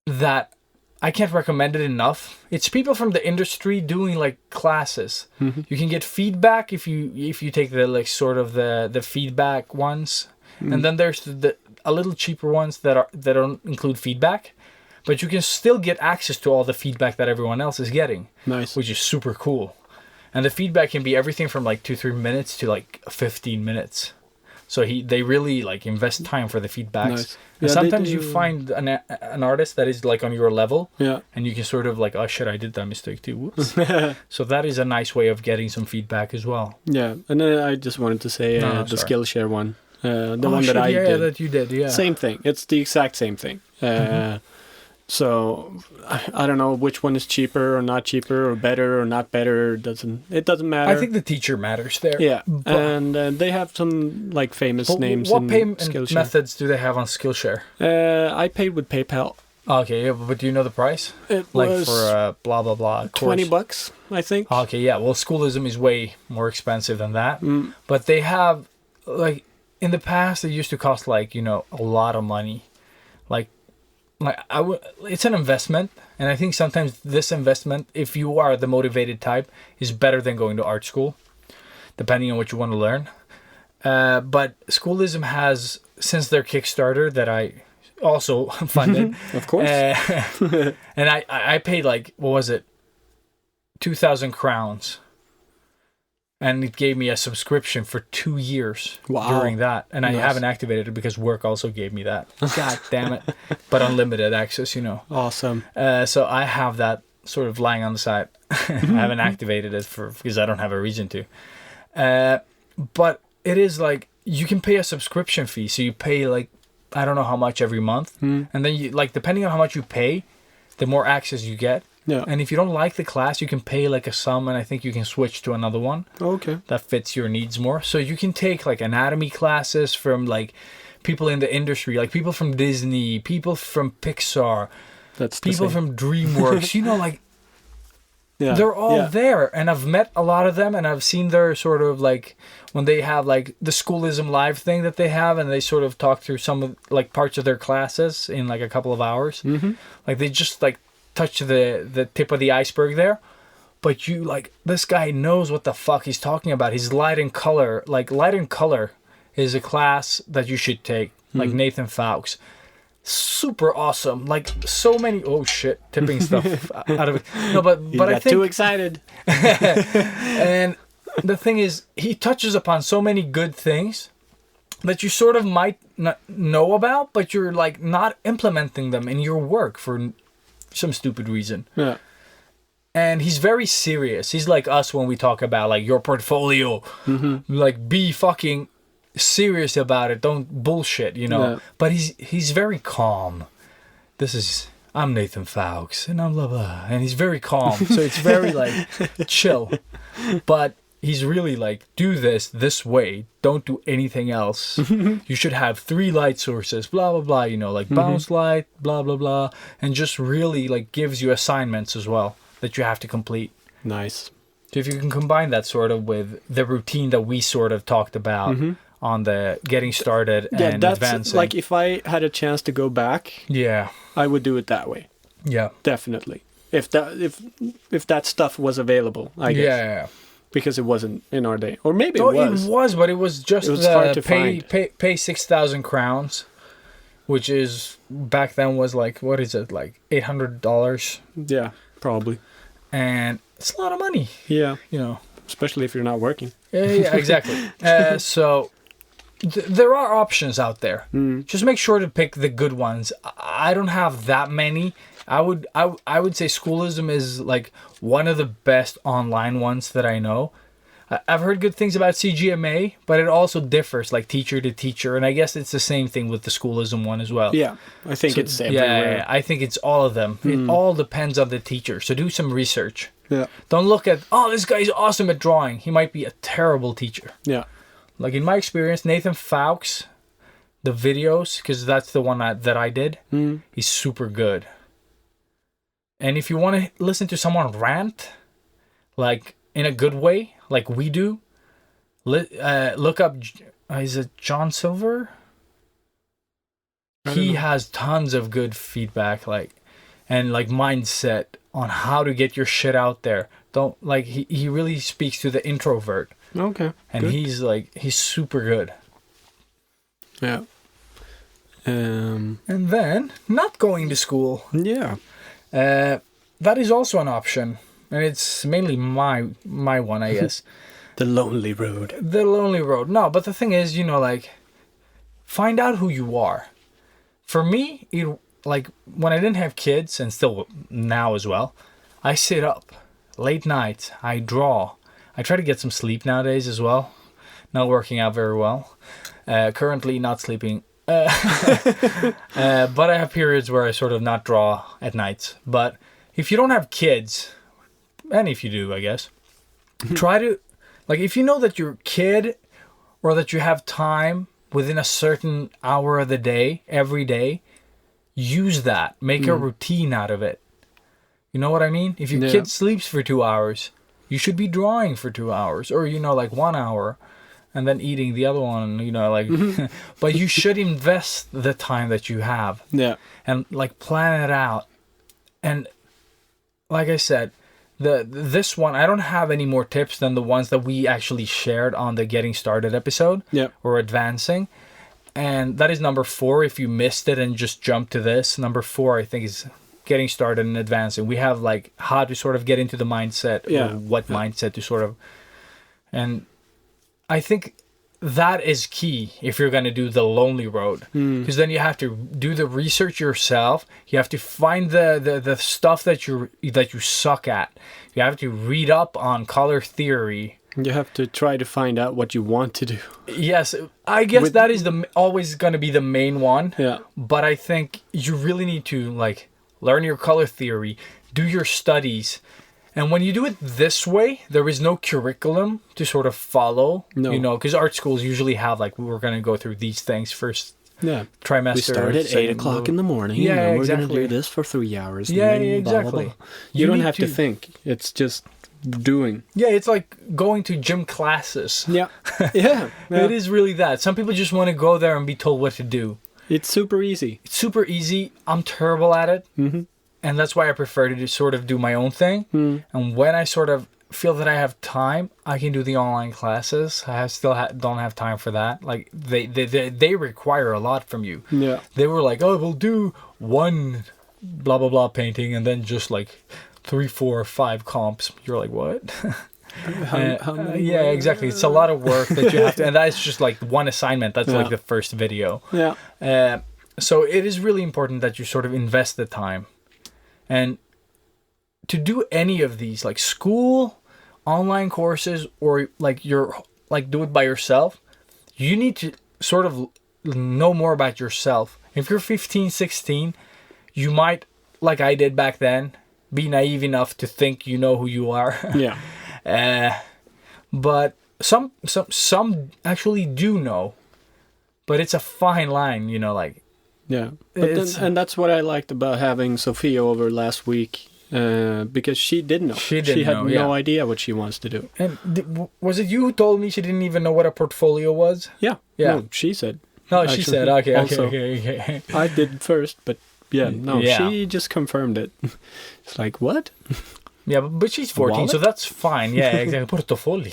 that I can't recommend it enough. It's people from the industry doing, like, classes. You can get feedback if you take the, like, sort of the feedback ones, and then there's a little cheaper ones that don't include feedback, but you can still get access to all the feedback that everyone else is getting. Nice. Which is super cool. And the feedback can be everything from, like, 2-3 minutes to, like, 15 minutes. So they really, like, invest time for the feedbacks. Nice. And Yeah, sometimes they you do. find an artist that is, like, on your level, Yeah. and you can sort of, like, oh shit, I did that mistake too. Whoops. So that is a nice way of getting some feedback as well. Yeah. And then I just wanted to say No, the sorry. Skillshare one. The Oh, one shit, that I yeah, did. that you did, yeah. Same thing. It's the exact same thing. So I don't know which one is cheaper or not cheaper or better or not better. It doesn't matter. I think the teacher matters there. Yeah, But, and they have some, like, famous but names what in payment Skillshare. methods do they have on Skillshare? I paid with PayPal. Okay, yeah, but do you know the price? It Like, was for blah blah blah course. $20, I think. Okay, yeah. Well, schoolism is way more expensive than that. Mm. But they have, like, in the past, it used to cost, like, you know, a lot of money. Like it's an investment, and I think sometimes this investment, if you are the motivated type, is better than going to art school, depending on what you want to learn. But schoolism has, since their Kickstarter that I also funded, Of course. and I paid, like, what was it, 2,000 crowns, and it gave me a subscription for 2 years during that, and I Nice. haven't activated it because work also gave me that. God damn it! But unlimited access, you know. Awesome. So I have that sort of lying on the side. I haven't activated it because I don't have a reason to. But it is like you can pay a subscription fee, so you pay, like, I don't know how much every month, and then you, like, depending on how much you pay, the more access you get, Yeah. And if you don't like the class, you can pay like a sum, and I think you can switch to another one Okay. that fits your needs more. So you can take like anatomy classes from like people in the industry, like people from Disney, people from Pixar, That's the people same. from DreamWorks, you know, like Yeah. they're all yeah. there. And I've met a lot of them, and I've seen their sort of like when they have like the Schoolism Live thing that they have, and they sort of talk through some of like parts of their classes in like a couple of hours. Mm-hmm. Like they just like touch the tip of the iceberg there. But you like, this guy knows what the fuck he's talking about. He's light and color. Like light and color is a class that you should take. Like Nathan Fowkes. Super awesome. Like so many, oh shit, tipping stuff out of it. No, but You I got think, too excited. and the thing is, he touches upon so many good things that you sort of might not know about, but you're like not implementing them in your work for some stupid reason. Yeah. And he's very serious. He's like us when we talk about like your portfolio. Like be fucking serious about it. Don't bullshit, you know. Yeah. But he's very calm. I'm Nathan Fowkes and I'm blah blah. And he's very calm. So it's very like chill. But he's really like, do this way. Don't do anything else. You should have 3 light sources, blah blah blah, you know, like bounce light, blah blah blah. And just really like gives you assignments as well that you have to complete. Nice. So if you can combine that sort of with the routine that we sort of talked about on the getting started Yeah, and that's advancing. like if I had a chance to go back, yeah. I would do it that way. Yeah. Definitely. If that stuff was available, I guess. Yeah. Because it wasn't in our day. Or maybe No, it was. but it was just It was hard to pay 6,000 crowns, which is back then was like, what is it, like $800, Yeah, probably. and it's a lot of money, Yeah. you know. Especially if you're not working. Yeah, exactly. So there are options out there. Just make sure to pick the good ones. I don't have that many. I would say Schoolism is like one of the best online ones that I know. I've heard good things about CGMA, but it also differs like teacher to teacher, and I guess it's the same thing with the Schoolism one as well. Yeah, I think it's Yeah, everywhere. I think it's all of them. It all depends on the teacher. So do some research. Yeah. Don't look at, oh, this guy's awesome at drawing. He might be a terrible teacher. Yeah. Like in my experience, Nathan Fowkes, the videos, because that's the one that I did, he's super good. And if you want to listen to someone rant, like in a good way, like we do, look up, is it John Silver? He has tons of good feedback, like, and like mindset on how to get your shit out there. Don't like, he really speaks to the introvert. Okay. And good. he's super good. Yeah. And then not going to school. Yeah. That is also an option, and it's mainly my one, I guess. The lonely road. The lonely road. No, but the thing is, you know, like, find out who you are. For me, it like when I didn't have kids, and still now as well, I sit up late nights. I draw. I try to get some sleep nowadays as well. Not working out very well. Currently not sleeping. But I have periods where I sort of not draw at nights. But if you don't have kids, and if you do, I guess, try to, like, if you know that your kid or that you have time within a certain hour of the day, every day, use that. Make a routine out of it. You know what I mean? If your kid sleeps for 2 hours, you should be drawing for 2 hours, or, you know, like 1 hour. And then eating the other one, you know, like, but you should invest the time that you have. Yeah. And like plan it out. And like I said, this one, I don't have any more tips than the ones that we actually shared on the Getting Started episode. Yeah. Or Advancing. And that is number 4. If you missed it and just jumped to this, number 4, I think, is Getting Started and Advancing. We have like how to sort of get into the mindset, or what mindset to sort of, and I think that is key if you're going to do the lonely road, because then you have to do the research yourself. You have to find the stuff that you suck at. You have to read up on color theory. You have to try to find out what you want to do. Yes, I guess that is always going to be the main one. Yeah. But I think you really need to like learn your color theory, do your studies. And when you do it this way, there is no curriculum to sort of follow. No. You know, because art schools usually have like, we're going to go through these things first Yeah. trimester. We start at 8 o'clock in the morning. Yeah, and then we're exactly. going to do this for 3 hours. and Yeah, then yeah, blah, blah, exactly. blah. You don't need have to think. It's just doing. Yeah, it's like going to gym classes. Yeah. Yeah. It is really that. Some people just want to go there and be told what to do. It's super easy. It's super easy. I'm terrible at it. Mm-hmm. And that's why I prefer to sort of do my own thing. And when I sort of feel that I have time, I can do the online classes. I don't have time for that. Like they require a lot from you. Yeah. They were like, oh, we'll do one blah blah blah painting and then just like 3, 4, 5 comps. You're like, what? How many yeah, exactly. It's a lot of work that you have to, and that's just like one assignment. That's like the first video. Yeah. So it is really important that you sort of invest the time. And to do any of these, like school, online courses, or like do it by yourself, you need to sort of know more about yourself. If you're 15, 16, you might, like I did back then, be naive enough to think you know who you are. Yeah. But some actually do know. But it's a fine line, you know, like. Yeah, and that's what I liked about having Sophia over last week, because she didn't know. She had no idea what she wants to do. And was it you who told me she didn't even know what a portfolio was? Yeah. Yeah. No, she said. No, actually, she said, okay. I did first, but Yeah. she just confirmed it. It's like, what? Yeah, but she's 14, Wallet? so that's fine. Yeah, exactly. Portfolio.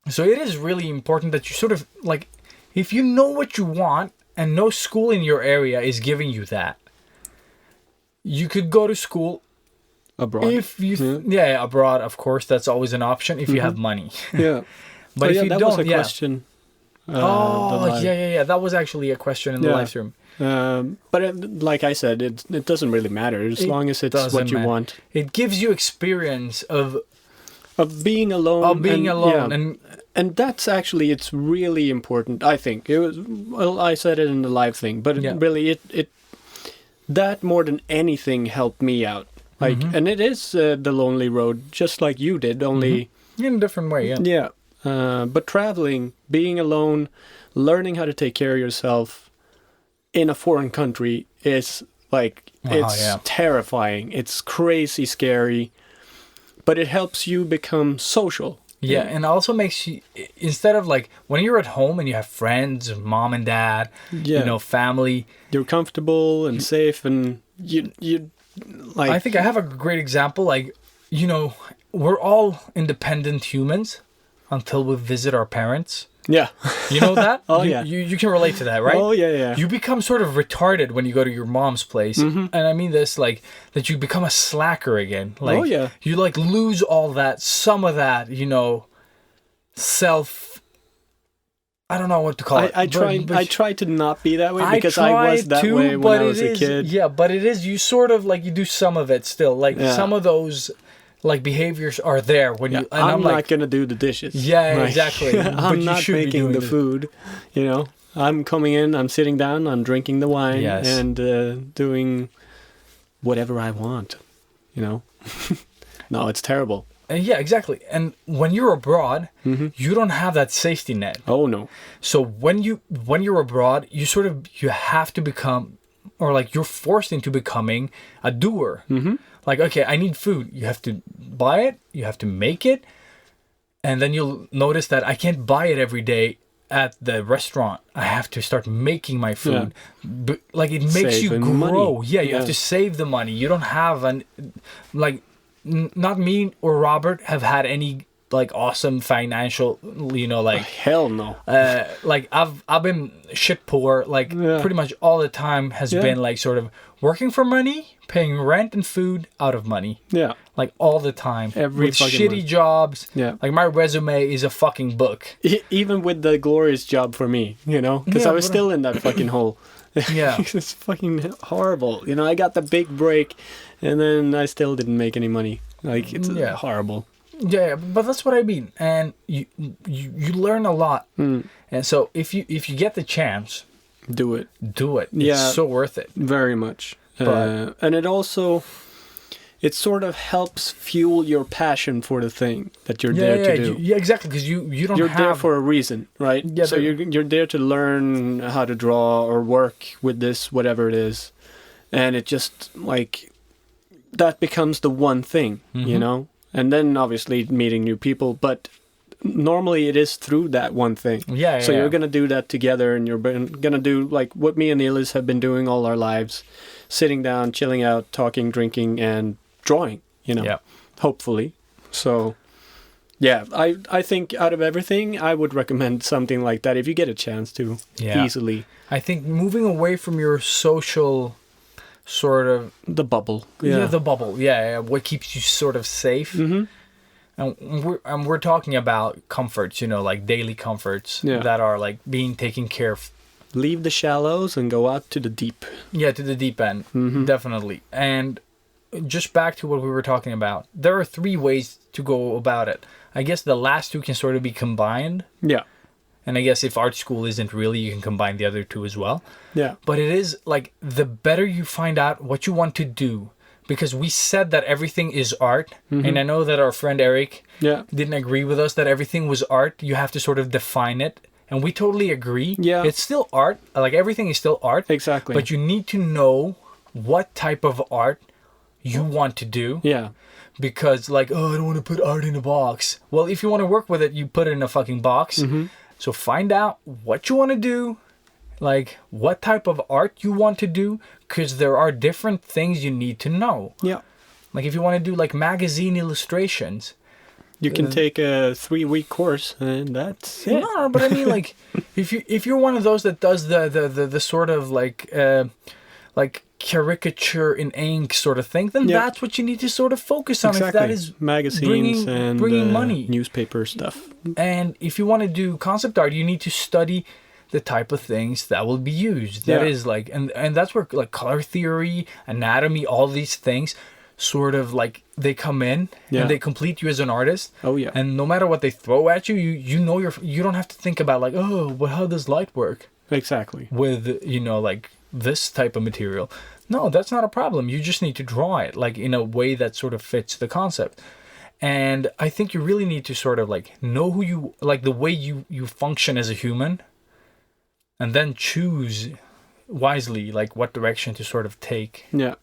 So it is really important that you sort of, like, if you know what you want and no school in your area is giving you that, you could go to school Abroad. if you abroad, of course, that's always an option if you have money. Yeah. But if you that don't, was a question. That was actually a question in the live stream. But like I said, it doesn't really matter as long as it's what you want. It gives you experience of being alone. and that's actually, it's really important. I think it was. Well, I said it in the live thing, but really, it that more than anything helped me out. Like, and it is the lonely road, just like you did, only in a different way. Yeah. Yeah. But traveling, being alone, learning how to take care of yourself in a foreign country is like, it's terrifying. It's crazy scary, but it helps you become social. Yeah, and also makes you, instead of like, when you're at home and you have friends, mom and dad, you know, family. You're comfortable and safe, and you like... I think I have a great example. Like, you know, we're all independent humans until we visit our parents. Yeah. You know that? Yeah. You can relate to that, right? Oh, yeah. You become sort of retarded when you go to your mom's place. And I mean this, like, that you become a slacker again. Like, you, like, lose all that, some of that, you know, I don't know what to call it. I try to not be that way, because I was that way when I was a kid. Yeah, but it is, you sort of, like, you do some of it still. Like, some of those... like behaviors are there when you. And I'm like, not gonna do the dishes. Yeah, like, exactly. I'm not making the food. You know, I'm coming in. I'm sitting down. I'm drinking the wine and doing whatever I want. You know, no, it's terrible. Yeah, exactly. And when you're abroad, you don't have that safety net. Oh no. So when you're abroad, you have to become, or like you're forced into becoming a doer. Like, okay, I need food. You have to buy it. You have to make it. And then you'll notice that I can't buy it every day at the restaurant. I have to start making my food. Yeah. Like, it makes Saving you grow. Money. Yeah, you have to save the money. You don't have not me or Robert have had any like awesome financial, you know, like hell no. Like I've been shit poor, like pretty much all the time has been like sort of working for money, paying rent and food out of money. Yeah. Like all the time. With shitty month. Jobs. Yeah. Like my resume is a fucking book. Even with the glorious job for me, you know, because I was still in that fucking hole. Yeah. It's fucking horrible. You know, I got the big break and then I still didn't make any money. Like, it's horrible. Yeah, but that's what I mean. And you learn a lot. And so if you get the chance, do it. It's so worth it. Very much. And it sort of helps fuel your passion for the thing that you're there to do. Yeah, exactly. Because you don't. You're have... there for a reason, right? Yeah, so you're there to learn how to draw or work with this, whatever it is, and it just like that becomes the one thing, you know. And then obviously meeting new people, but normally it is through that one thing. So you're gonna do that together, and you're gonna do like what me and Ilias have been doing all our lives, sitting down, chilling out, talking, drinking, and drawing. You know, hopefully. So, yeah, I think out of everything, I would recommend something like that if you get a chance to easily. I think moving away from your social sort of the bubble. The bubble. What keeps you sort of safe. And we're talking about comforts, you know, like daily comforts that are like being taken care of. Leave the shallows and go out to the deep. Yeah, to the deep end, definitely. And just back to what we were talking about, there are 3 ways to go about it. I guess the last 2 can sort of be combined. Yeah. And I guess if art school isn't really, you can combine the other 2 as well. Yeah. But it is like the better you find out what you want to do, because we said that everything is art. And I know that our friend Eric didn't agree with us that everything was art. You have to sort of define it. And we totally agree. Yeah. It's still art. Like everything is still art. Exactly. But you need to know what type of art you want to do. Yeah. Because like, oh, I don't want to put art in a box. Well, if you want to work with it, you put it in a fucking box. So find out what you want to do, like what type of art you want to do, because there are different things you need to know. Yeah. Like if you want to do like magazine illustrations, you can take a 3-week course and that's it. No, but I mean like if you're one of those that does the sort of like caricature in ink sort of thing, then that's what you need to sort of focus on. Exactly. If that is magazines bringing money, newspaper stuff. And if you want to do concept art, you need to study the type of things that will be used. That is like, and that's where like color theory, anatomy, all these things sort of like they come in and they complete you as an artist. Oh yeah. And no matter what they throw at you, you know you don't have to think about like, oh, but how does light work? Exactly. With, you know, like this type of material. No, that's not a problem. You just need to draw it like in a way that sort of fits the concept. And I think you really need to sort of like know who you like, the way you function as a human, and then choose wisely like what direction to sort of take. Yeah.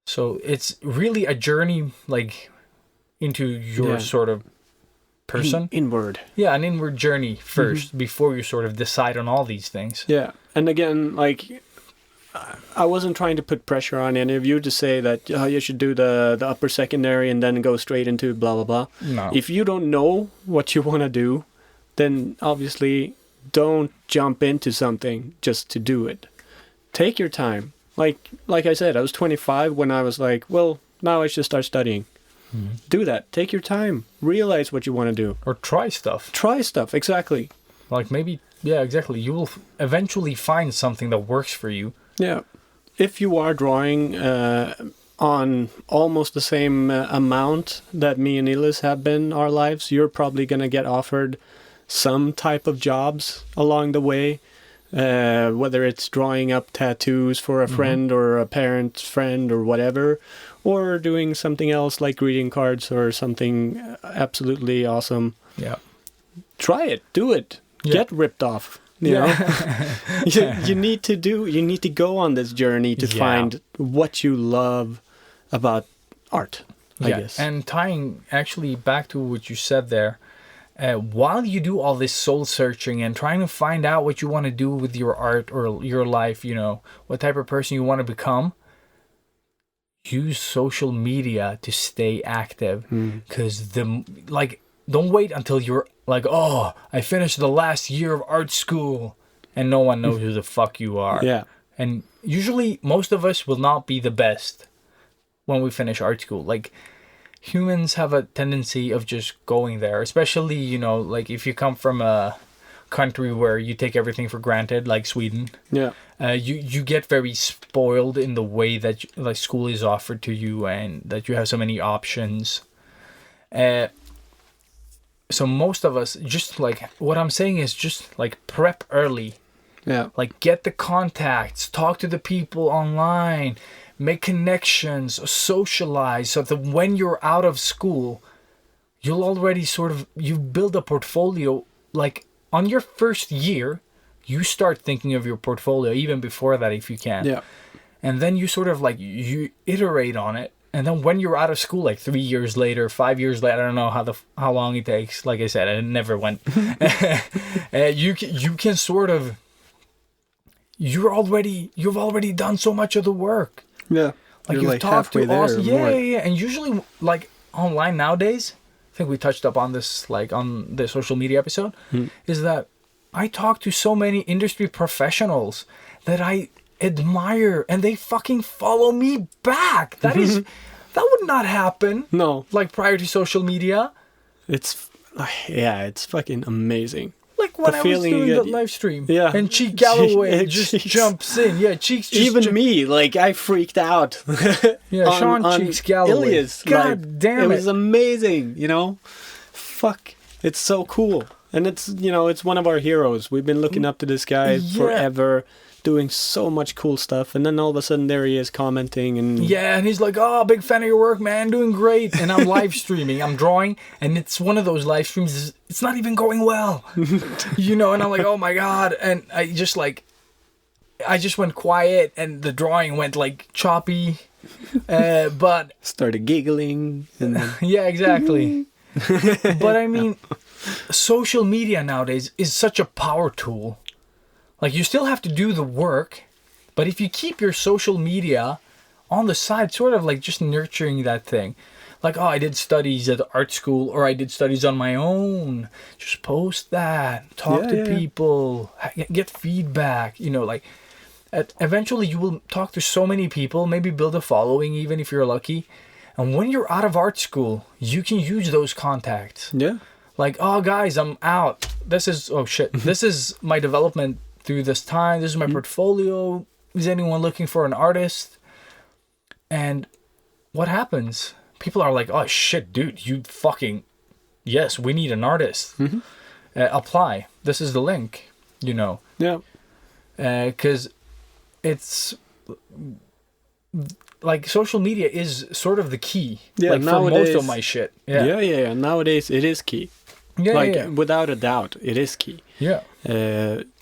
So it's really a journey like into your sort of person. Inward. Yeah, an inward journey first before you sort of decide on all these things. Yeah. And again, like I wasn't trying to put pressure on any of you to say that you should do the upper secondary and then go straight into blah, blah, blah. No. If you don't know what you want to do, then obviously don't jump into something just to do it. Take your time. Like I said, I was 25 when I was like, well, now I should start studying. Do that. Take your time. Realize what you want to do. Or try stuff. Try stuff, exactly. Like maybe, yeah, exactly. You will eventually find something that works for you. Yeah. If you are drawing on almost the same amount that me and Ilias have been our lives, you're probably going to get offered some type of jobs along the way. Whether it's drawing up tattoos for a friend or a parent's friend or whatever, or doing something else like greeting cards or something absolutely awesome. Yeah. Try it. Do it. Yeah. Get ripped off. You know? you need to go on this journey to find what you love about art, I guess. And tying actually back to what you said there, while you do all this soul searching and trying to find out what you want to do with your art or your life, you know, what type of person you want to become, use social media to stay active. Because don't wait until you're like, oh, I finished the last year of art school and no one knows who the fuck you are. Yeah. And usually most of us will not be the best when we finish art school. Like, humans have a tendency of just going there, especially, you know, like if you come from a country where you take everything for granted, like Sweden. Yeah. You get very spoiled in the way that like school is offered to you and that you have so many options. So most of us just like, what I'm saying is just like prep early. Yeah. Like, get the contacts, talk to the people online, make connections, socialize, so that when you're out of school, you'll already you build a portfolio. Like, on your first year, you start thinking of your portfolio, even before that, if you can. Yeah. And then you sort of like, you iterate on it. And then when you're out of school, like 3 years later, 5 years later, I don't know how long it takes. Like I said, I never went. You can sort of, you've already done so much of the work. Yeah. Like, You're you've like talked to halfway us. there or Yeah, more. yeah. And usually, like, online nowadays, I think we touched up on this, like, on the social media episode, is that I talk to so many industry professionals that I admire, and they fucking follow me back. That would not happen. No. Like, prior to social media. It's fucking amazing. Like when The I was feeling you doing the get- live stream. Yeah. And Cheek Galloway Cheeks. just jumps in. Yeah, Cheeks just Even me, like, I freaked out. Yeah, Sean Cheeks Galloway. Ilias, God like, damn it it. was amazing, you know? Fuck. It's so cool. And it's, you know, it's one of our heroes. We've been looking up to this guy Yeah. forever, doing so much cool stuff. And then all of a sudden there he is commenting and... Yeah, and he's like, "Oh, big fan of your work, man, doing great." And I'm live streaming, I'm drawing, and it's one of those live streams, it's not even going well. You know, and I'm like, "Oh my God." And I just went quiet, and the drawing went like choppy. But started giggling. And then, yeah, exactly. But I mean, social media nowadays is such a power tool. Like, you still have to do the work, but if you keep your social media on the side, sort of like just nurturing that thing. Like, oh, I did studies at art school, or I did studies on my own. Just post that, talk to people, get feedback, you know, like, eventually you will talk to so many people, maybe build a following, even if you're lucky. And when you're out of art school, you can use those contacts. yeah. Like, "Oh, guys, I'm out. This is my development through this time. This is my portfolio. Is anyone looking for an artist?" And what happens? People are like, "Oh, shit, dude, you fucking... Yes, we need an artist. Apply. This is the link," you know. Yeah. Because it's... Like, social media is sort of the key. Yeah, like, for most nowadays- of my shit. Yeah. Nowadays it is key. Yeah, Like, yeah. without a doubt, it is key. Yeah.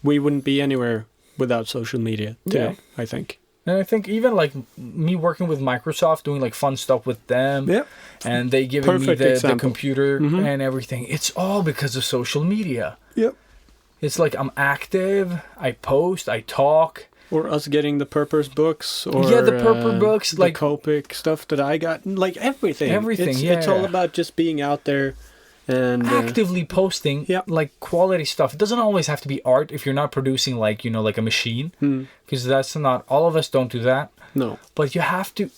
We wouldn't be anywhere without social media today, I think. And I think even like me working with Microsoft, doing like fun stuff with them, Yeah. and they giving Perfect me the example. computer and everything. It's all because of social media. Yep. It's like I'm active, I post, I talk. Or us getting the Purpose books, or Yeah, the Purple books, the like- Copic stuff that I got, like everything. Everything, It's all yeah. about just being out there and Actively posting yeah. like quality stuff. It doesn't always have to be art if you're not producing like, you know, like a machine. Because that's not, all of us don't do that. no, But you have to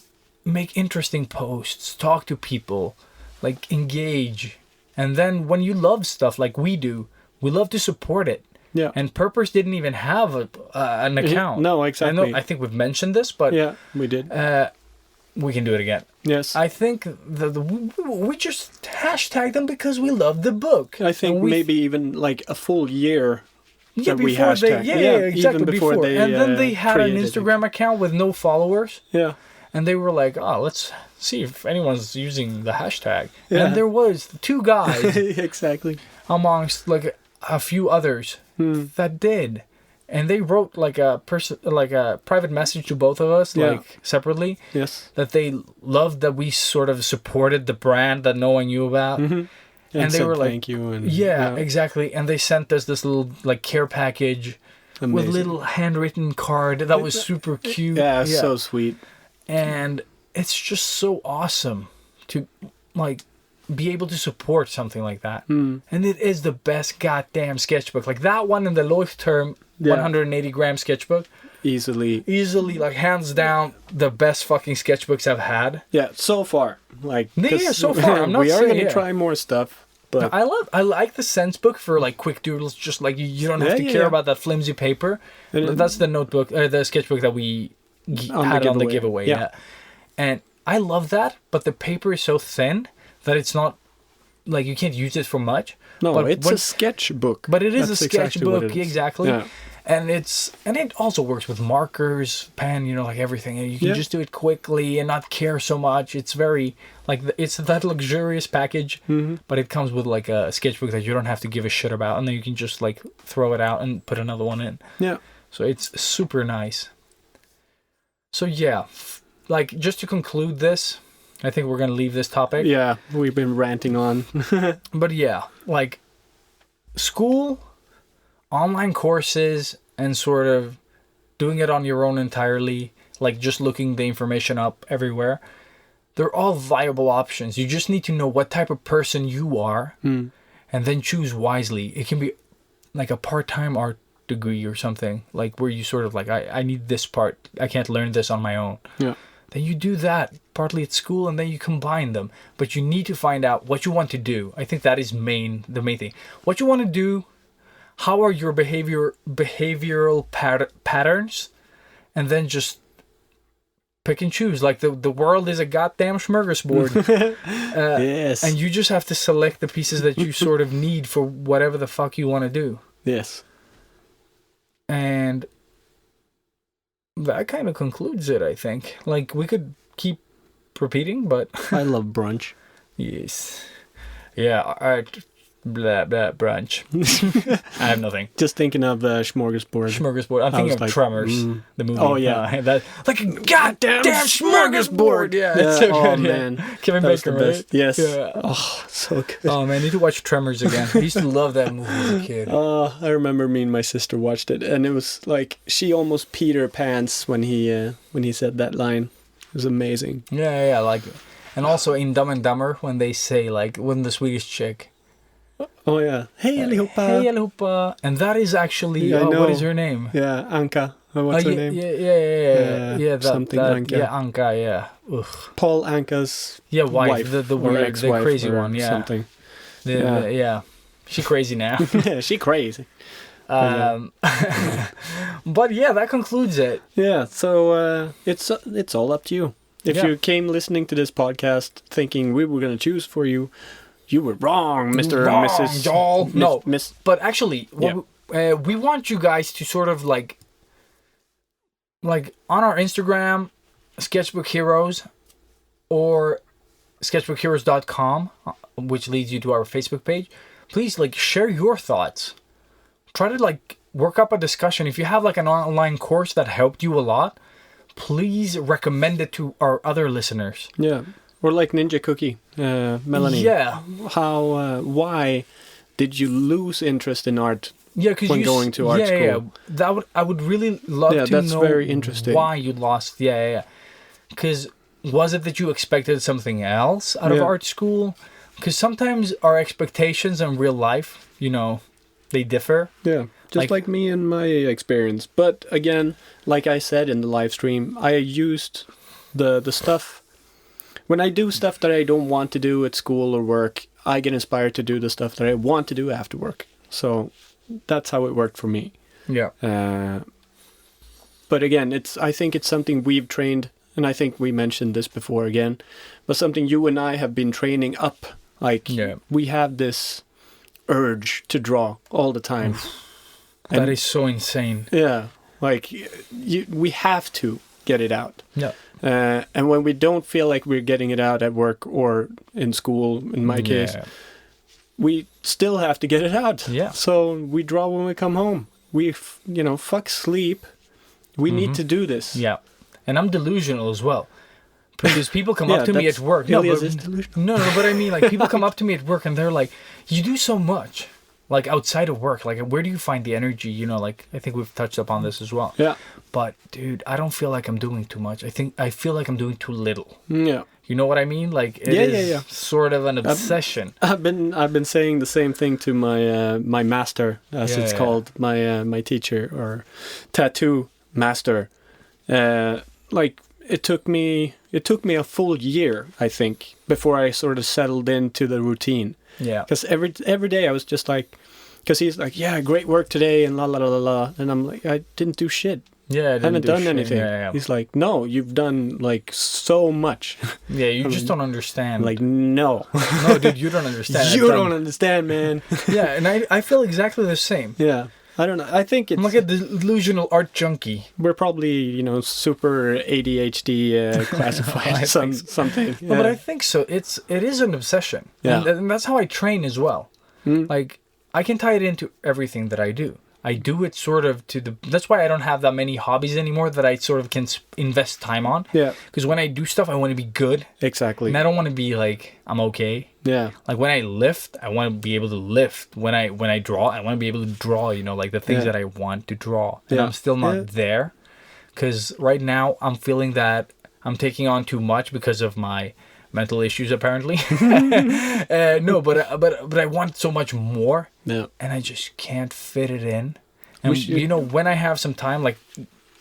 make interesting posts, talk to people, like engage. And then when you love stuff like we do, we love to support it. yeah, And Purpose didn't even have an account. No, exactly. I think we've mentioned this, but yeah, we did. we can do it again. Yes, I think we just hashtag them because we love the book. I think And we maybe even like a full year. Yeah, that we before they, hashtag. exactly, even before they, and then they had an created it. Instagram account with no followers, Yeah, and they were like, "Oh, let's see if anyone's using the hashtag." Yeah. And there was 2 guys exactly. amongst like a few others that did, and they wrote like a private message to both of us, Yeah. like separately, Yes, that they loved that we sort of supported the brand that no one knew about. And they said were like, thank you, and Yeah, exactly. And they sent us this little like care package with Amazing. little handwritten card that was super cute. yeah, so sweet. And it's just so awesome to like be able to support something like that. And it is the best goddamn sketchbook. Like that one in the Leuchtturm Yeah. 180 gram sketchbook. Easily, like hands down, the best fucking sketchbooks I've had. Yeah, so far, like Yeah, 'cause so far, I'm not we are saying- gonna yeah. try more stuff, but I like the Sense book for like quick doodles. Just like you don't have Yeah, to yeah, care yeah. about that flimsy paper. And That's the notebook, the sketchbook that we had on the giveaway. Yeah. Yeah, and I love that. But the paper is so thin that it's not like you can't use it for much. no, but it's when- a sketchbook. But it is That's a exactly what sketchbook, it is. exactly. Yeah. And it also works with markers, pen, like everything. And you can just do it quickly and not care so much. It's very it's that luxurious package, but it comes with like a sketchbook that you don't have to give a shit about, and then you can just like throw it out and put another one in. Yeah. So it's super nice. So yeah, like just to conclude this, I think we're gonna leave this topic. Yeah, we've been ranting on. But yeah, like school, online courses, and sort of doing it on your own entirely, like just looking the information up everywhere, they're all viable options. You just need to know what type of person you are and then choose wisely. It can be like a part-time art degree or something, like where you sort of like, I need this part. I can't learn this on my own. Yeah. Then you do that partly at school, and then you combine them. But you need to find out what you want to do. I think that is the main thing. What you want to do, how are your behavioral patterns, and then just pick and choose. Like the world is a goddamn smorgasbord. Yes. And you just have to select the pieces that you sort of need for whatever the fuck you want to do. Yes. And that kind of concludes it, I think. Like, we could keep repeating, but... I love brunch. Yes. Yeah, blah, blah, brunch. I have nothing. Just thinking of Smorgasbord. Smorgasbord. I'm thinking of like, Tremors, the movie. Oh, yeah. That, like a goddamn smorgasbord! Yeah, it's so oh, good. man. Kevin That was Bacon, the right? best. Yes. Yeah. Oh, so good. Oh, man, I need to watch Tremors again. I used to love that movie as a kid. I remember me and my sister watched it, and it was like she almost peed her pants when he said that line. It was amazing. Yeah, like... And also in Dumb and Dumber, when they say, like, when the Swedish chick... Oh, yeah. Hey, allihopa. Hey, allihopa. And that is actually... Yeah, I know. What is her name? Yeah, Anka. What's her name? Yeah, something that, Anka. Yeah, Anka, yeah. Ugh. Paul Anka's wife. The or weird, ex-wife the crazy or one, yeah. something. Yeah. She crazy now. Yeah, she crazy. But yeah, that concludes it. Yeah, so it's all up to you. If you came listening to this podcast thinking we were going to choose for you, you were wrong, Mr. and Mrs. Doll. No, Miss. but actually, we want you guys to sort of like on our Instagram, Sketchbook Heroes, or sketchbookheroes.com, which leads you to our Facebook page. Please, like, share your thoughts. Try to, like, work up a discussion. If you have, like, an online course that helped you a lot, please recommend it to our other listeners. Yeah. Or like Ninja Cookie, Melanie. Yeah. Why did you lose interest in art when going to art school? Yeah. I would really love to that's know very interesting. Why you lost. Yeah. Because was it that you expected something else out of art school? Because sometimes our expectations in real life, they differ. Yeah, just like me and my experience. But again, like I said in the live stream, I used the stuff. When I do stuff that I don't want to do at school or work, I get inspired to do the stuff that I want to do after work. So that's how it worked for me. Yeah. But again, I think it's something we've trained, and I think we mentioned this before again, but something you and I have been training up. Like, we have this urge to draw all the time. That is so insane. Yeah. Like, we have to get it out. Yeah. And when we don't feel like we're getting it out at work or in school, in my case, we still have to get it out. Yeah. So we draw when we come home. We, fuck sleep. We need to do this. Yeah. And I'm delusional as well. Because people come up to me at work. Ilias is delusional. No, but I mean, like, people come up to me at work and they're like, you do so much. Like, outside of work. Like, where do you find the energy? Like, I think we've touched upon this as well. Yeah. But, dude, I don't feel like I'm doing too much. I feel like I'm doing too little. Yeah. You know what I mean? Like, it is sort of an obsession. I've been saying the same thing to my my master, as it's called, my teacher or tattoo master. Like, it took me a full year, I think, before I sort of settled into the routine. Yeah. Because every day I was just like, because he's like, yeah, great work today, and la la la la, and I'm like, I didn't do shit. Yeah, I haven't done anything. Yeah. He's like, no, you've done like so much. Yeah, you just don't understand. Like, no. No, dude, you don't understand. You don't understand, man. Yeah, and I feel exactly the same. Yeah. I don't know. I think it's I'm like a delusional art junkie. we're probably super ADHD classified something. No, but I think so. It is an obsession. Yeah. And that's how I train as well. Like I can tie it into everything that I do. I do it sort of that's why I don't have that many hobbies anymore that I sort of can invest time on. Yeah. Because when I do stuff, I want to be good. Exactly. And I don't want to be like, I'm okay. Yeah. Like when I lift, I want to be able to lift. When I draw, I want to be able to draw, like the things that I want to draw. And I'm still not there. Because right now I'm feeling that I'm taking on too much because of my mental issues, apparently. No, but I want so much more. Yeah. And I just can't fit it in. And when I have some time, like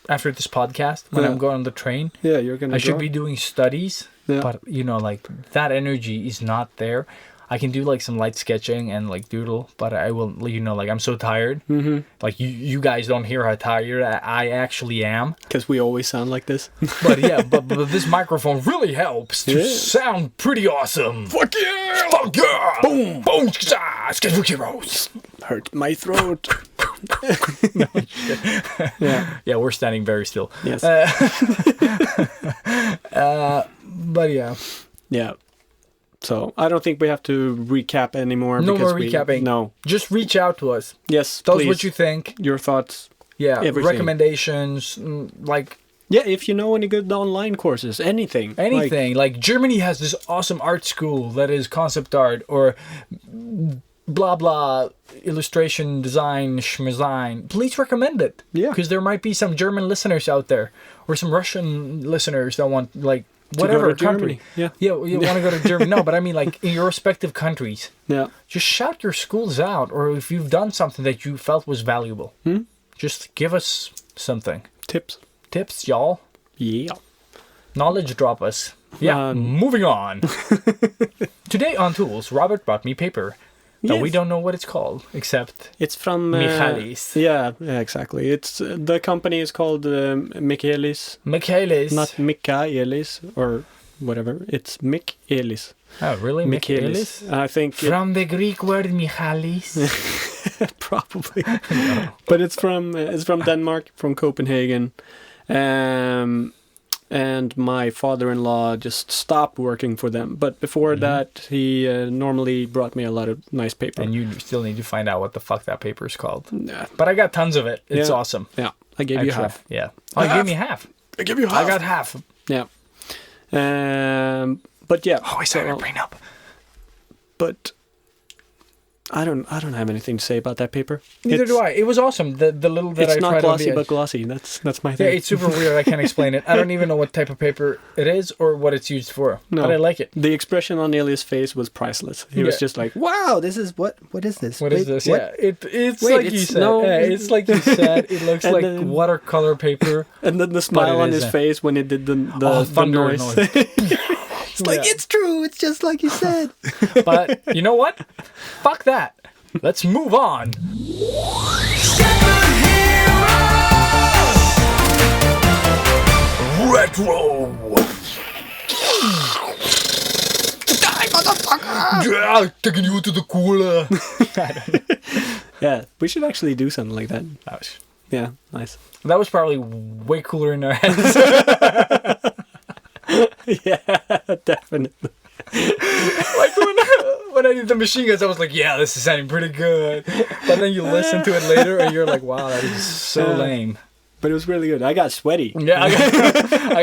after this podcast, when I'm going on the train, you're gonna. I should be doing studies. Yeah. But like that energy is not there. I can do like some light sketching and like doodle, but I will, like I'm so tired. Mm-hmm. Like you guys don't hear how tired I actually am. Because we always sound like this. But yeah, but this microphone really helps to sound pretty awesome. Fuck yeah! Fuck yeah! Boom! Boom! Sketchbook heroes! Hurt my throat. Yeah, we're standing very still. Yes. But yeah. Yeah. So I don't think we have to recap anymore. No because more recapping. No. Just reach out to us. Yes, Tell us please. what you think. Your thoughts. Yeah, everything. recommendations, like... Yeah, if you know any good online courses, anything. Anything. Like Germany has this awesome art school that is concept art or blah blah illustration design schmazine. Please recommend it. Yeah. Because there might be some German listeners out there or some Russian listeners that want like To go whatever to country. Germany. Yeah, you want to go to Germany. No, but I mean like in your respective countries. Yeah. Just shout your schools out, or if you've done something that you felt was valuable. Just give us something. Tips, y'all. Yeah. Knowledge drop us. Yeah, moving on. Today on Tools, Robert brought me paper that we don't know what it's called, except It's from... Michaelis. Yeah, exactly. It's the company is called Michaelis. Michaelis. Not Michaelis or whatever. It's Michaelis. Oh, really? Michaelis. I think... From the Greek word Michaelis. Probably. But it's from Denmark, from Copenhagen. And my father-in-law just stopped working for them. But before that, he normally brought me a lot of nice paper. And you still need to find out what the fuck that paper is called. Nah. But I got tons of it. It's awesome. Yeah, I gave you half. Yeah. Oh, you gave me half. I give you half. I got half. Yeah. But yeah. Oh, I started my brain up. But I don't have anything to say about that paper. Neither do I. It was awesome. The little that I it's tried not glossy, on the but edge. glossy. That's my thing. Yeah, it's super weird. I can't explain it. I don't even know what type of paper it is or what it's used for. No. But I like it. The expression on Ilias' face was priceless. He was just like, "Wow, this is what is this? What is this? What? Yeah, it's Wait, like you it's- said. no, Yeah, it's like you said. It looks And like then- watercolor paper. And then the smile on is his a- face when he did the thunder noise. noise. It's like, it's true. It's just like you said. But you know what? Fuck that. Let's move on. Retro. Die, motherfucker! Yeah, taking you to the cooler. Yeah, we should actually do something like that. Yeah, nice. That was probably way cooler in our heads. Yeah, definitely. Like when I did the machine guns, I was like, yeah, this is sounding pretty good. But then you listen to it later and you're like, wow, that is so lame. But it was really good. I got sweaty. Yeah, I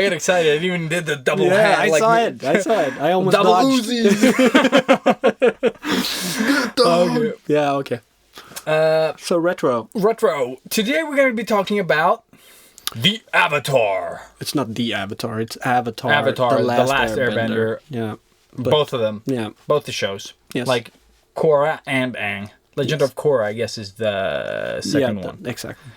got excited. I even did the double Yeah, hand. I saw it. I almost Double dodged. Uzis. Okay. Yeah, okay. So retro. Retro. Today we're going to be talking about the Avatar. It's not the Avatar. It's Avatar. Avatar, the Last Airbender. Yeah. Both of them. Yeah. Both the shows. Yes. Like Korra and Aang. Legend of Korra, I guess, is the second one. Exactly.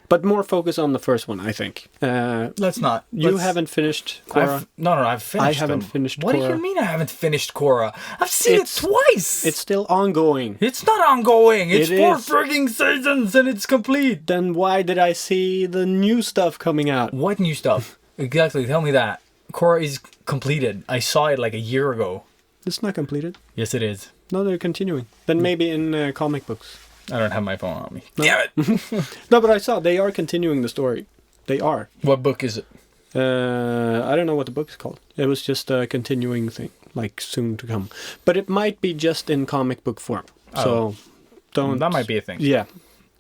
But more focus on the first one, I think. Let's not. You haven't finished Korra. No, I've finished I haven't them. finished What do Korra. you mean I haven't finished Korra? I've seen it twice! It's still ongoing. It's not ongoing. It's It 4 is. frigging seasons and it's complete. Then why did I see the new stuff coming out? What new stuff? Exactly, tell me that. Korra is completed. I saw it like a year ago. It's not completed. Yes, it is. No, they're continuing. Then maybe in comic books. I don't have my phone on me. Damn it! No, but I saw they are continuing the story. They are. What book is it? I don't know what the book is called. It was just a continuing thing, like soon to come. But it might be just in comic book form. So don't. That might be a thing. Yeah.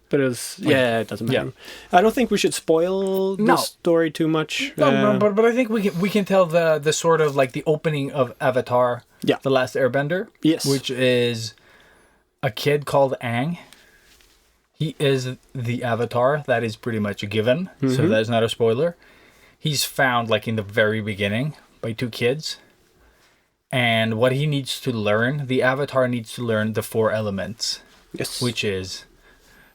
But it doesn't matter. I don't think we should spoil the story too much. No, but I think we can tell the sort of like the opening of Avatar. Yeah. The Last Airbender. Yes. Which is a kid called Aang. He is the Avatar. That is pretty much a given. Mm-hmm. So that is not a spoiler. He's found like in the very beginning by two kids. And what he needs to learn, the Avatar needs to learn the 4 elements. Yes. Which is,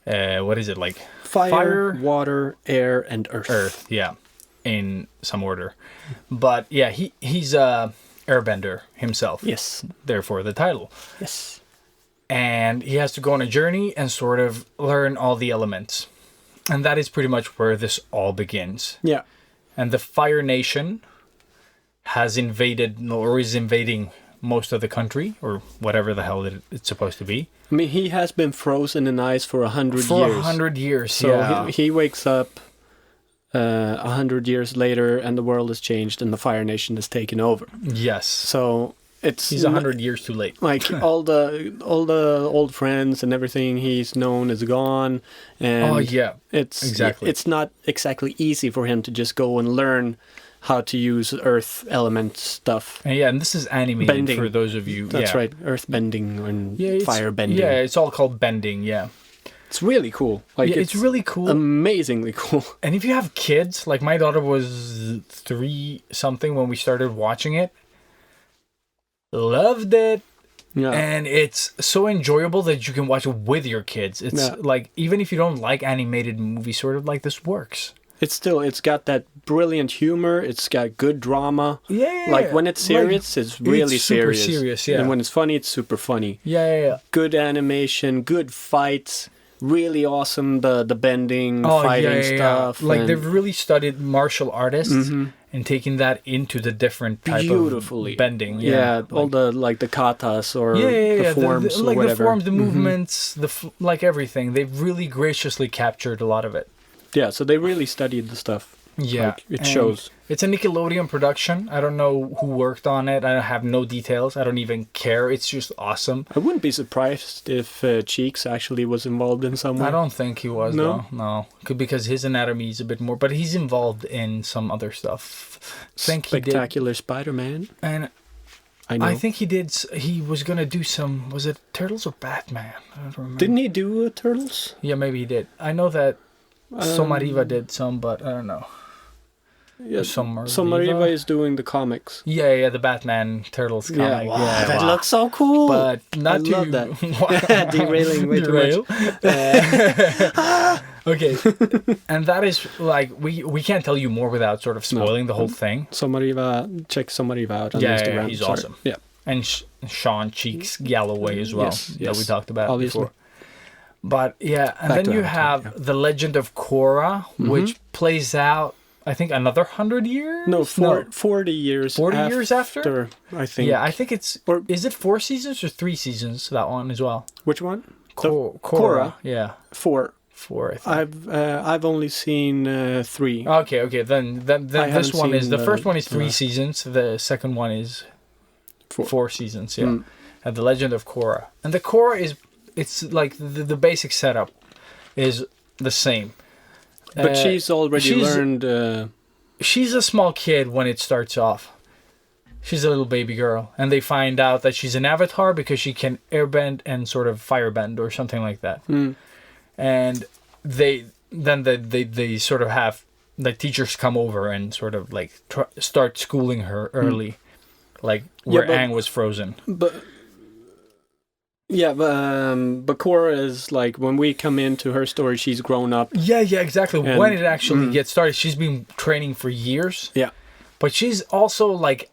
what is it like? Fire, water, air, and earth. Earth, yeah. In some order. But yeah, he's a airbender himself. Yes. Therefore the title. Yes. And he has to go on a journey and sort of learn all the elements. And that is pretty much where this all begins. Yeah. And the Fire Nation has invaded, or is invading, most of the country, or whatever the hell it's supposed to be. I mean, he has been frozen in ice for 100 years. For 100 years, so yeah. he wakes up 100 years later, and the world has changed, and the Fire Nation is taken over. Yes. So he's 100 years too late. Like all the old friends and everything he's known is gone, and it's not exactly easy for him to just go and learn how to use earth element stuff. And this is animated bending. For those of you. That's right, earth bending and fire bending. Yeah, it's all called bending. Yeah, it's really cool. Like it's really cool, amazingly cool. And if you have kids, like my daughter was 3 something when we started watching it. Loved it. Yeah. And it's so enjoyable that you can watch it with your kids. It's like, even if you don't like animated movies, sort of like this works. It's got that brilliant humor. It's got good drama. Yeah. Like when it's serious, it's really serious. Super serious, yeah. And when it's funny, it's super funny. Yeah. Good animation, good fights. Really awesome, the bending, fighting stuff. Like they've really studied martial artists and taken that into the different type of bending. Yeah, all the the katas or the forms or whatever. The forms, the movements, like everything. They've really graciously captured a lot of it. Yeah, so they really studied the stuff. Yeah, like, it shows. It's a Nickelodeon production. I don't know who worked on it. I have no details. I don't even care. It's just awesome. I wouldn't be surprised if Cheeks actually was involved in some way. I don't think he was, though. No. Because his anatomy is a bit more... But he's involved in some other stuff. Spectacular Spider-Man. And I think he did... He was going to do some... Was it Turtles or Batman? I don't remember. Didn't he do Turtles? Yeah, maybe he did. I know that Somariva did some, but I don't know. Yeah, Somariva is doing the comics. Yeah, the Batman Turtles comic. Wow, that looks so cool. But not I love that. Derailing way too much. Okay, and that is like we can't tell you more without sort of spoiling the whole thing. Check Somariva out on Instagram. Yeah, he's awesome. Yeah, and Sean Cheeks Galloway as well. Yes, that we talked about obviously. Before. But yeah, and then you have The Legend of Korra, which plays out. I think another 100 years? No, 40 years. 40 years after? I think. Yeah, I think it's... Or is it 4 seasons or 3 seasons, that one as well? Which one? Korra. Yeah. 4. 4, I think. I've only seen 3. Okay. Then this one is... The first one is 3 seasons. The second one is 4 seasons, yeah. And The Legend of Korra. And the Korra is... It's like the basic setup is the same. But she's already learned... She's a small kid when it starts off. She's a little baby girl. And they find out that she's an avatar because she can airbend and sort of firebend or something like that. And they sort of have... The teachers come over and sort of like start schooling her early. Like where Aang was frozen. But Korra is like, when we come into her story, she's grown up. Yeah, exactly. And when it actually gets started, she's been training for years. Yeah. But she's also like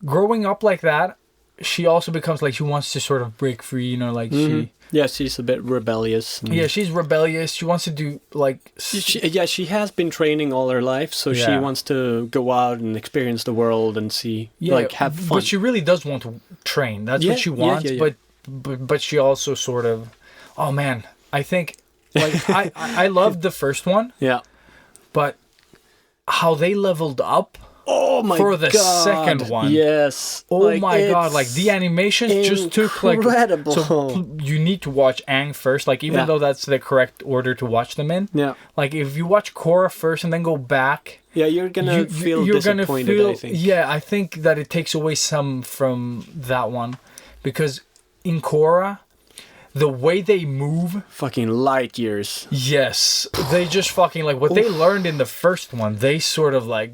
growing up like that, she also becomes like, she wants to sort of break free, she... Yeah, she's a bit rebellious. Yeah, she's rebellious. She wants to do like... She has been training all her life, so she wants to go out and experience the world and see, have fun. But she really does want to train. That's what she wants. But but she also sort of, oh man, I think like I loved the first one, Yeah. but how they leveled up Oh my for the god. second one. Yes. Oh my god, like the animations just took like incredible. so you need to watch Aang first, like even Yeah. though that's the correct order to watch them in. Yeah. Like if you watch Korra first and then go back, Yeah, you're gonna feel disappointed, I think. yeah, I think that it takes away some from that one because in Korra, the way they move, Fucking light years. yes, they just fucking like what they learned in the first one. They sort of like,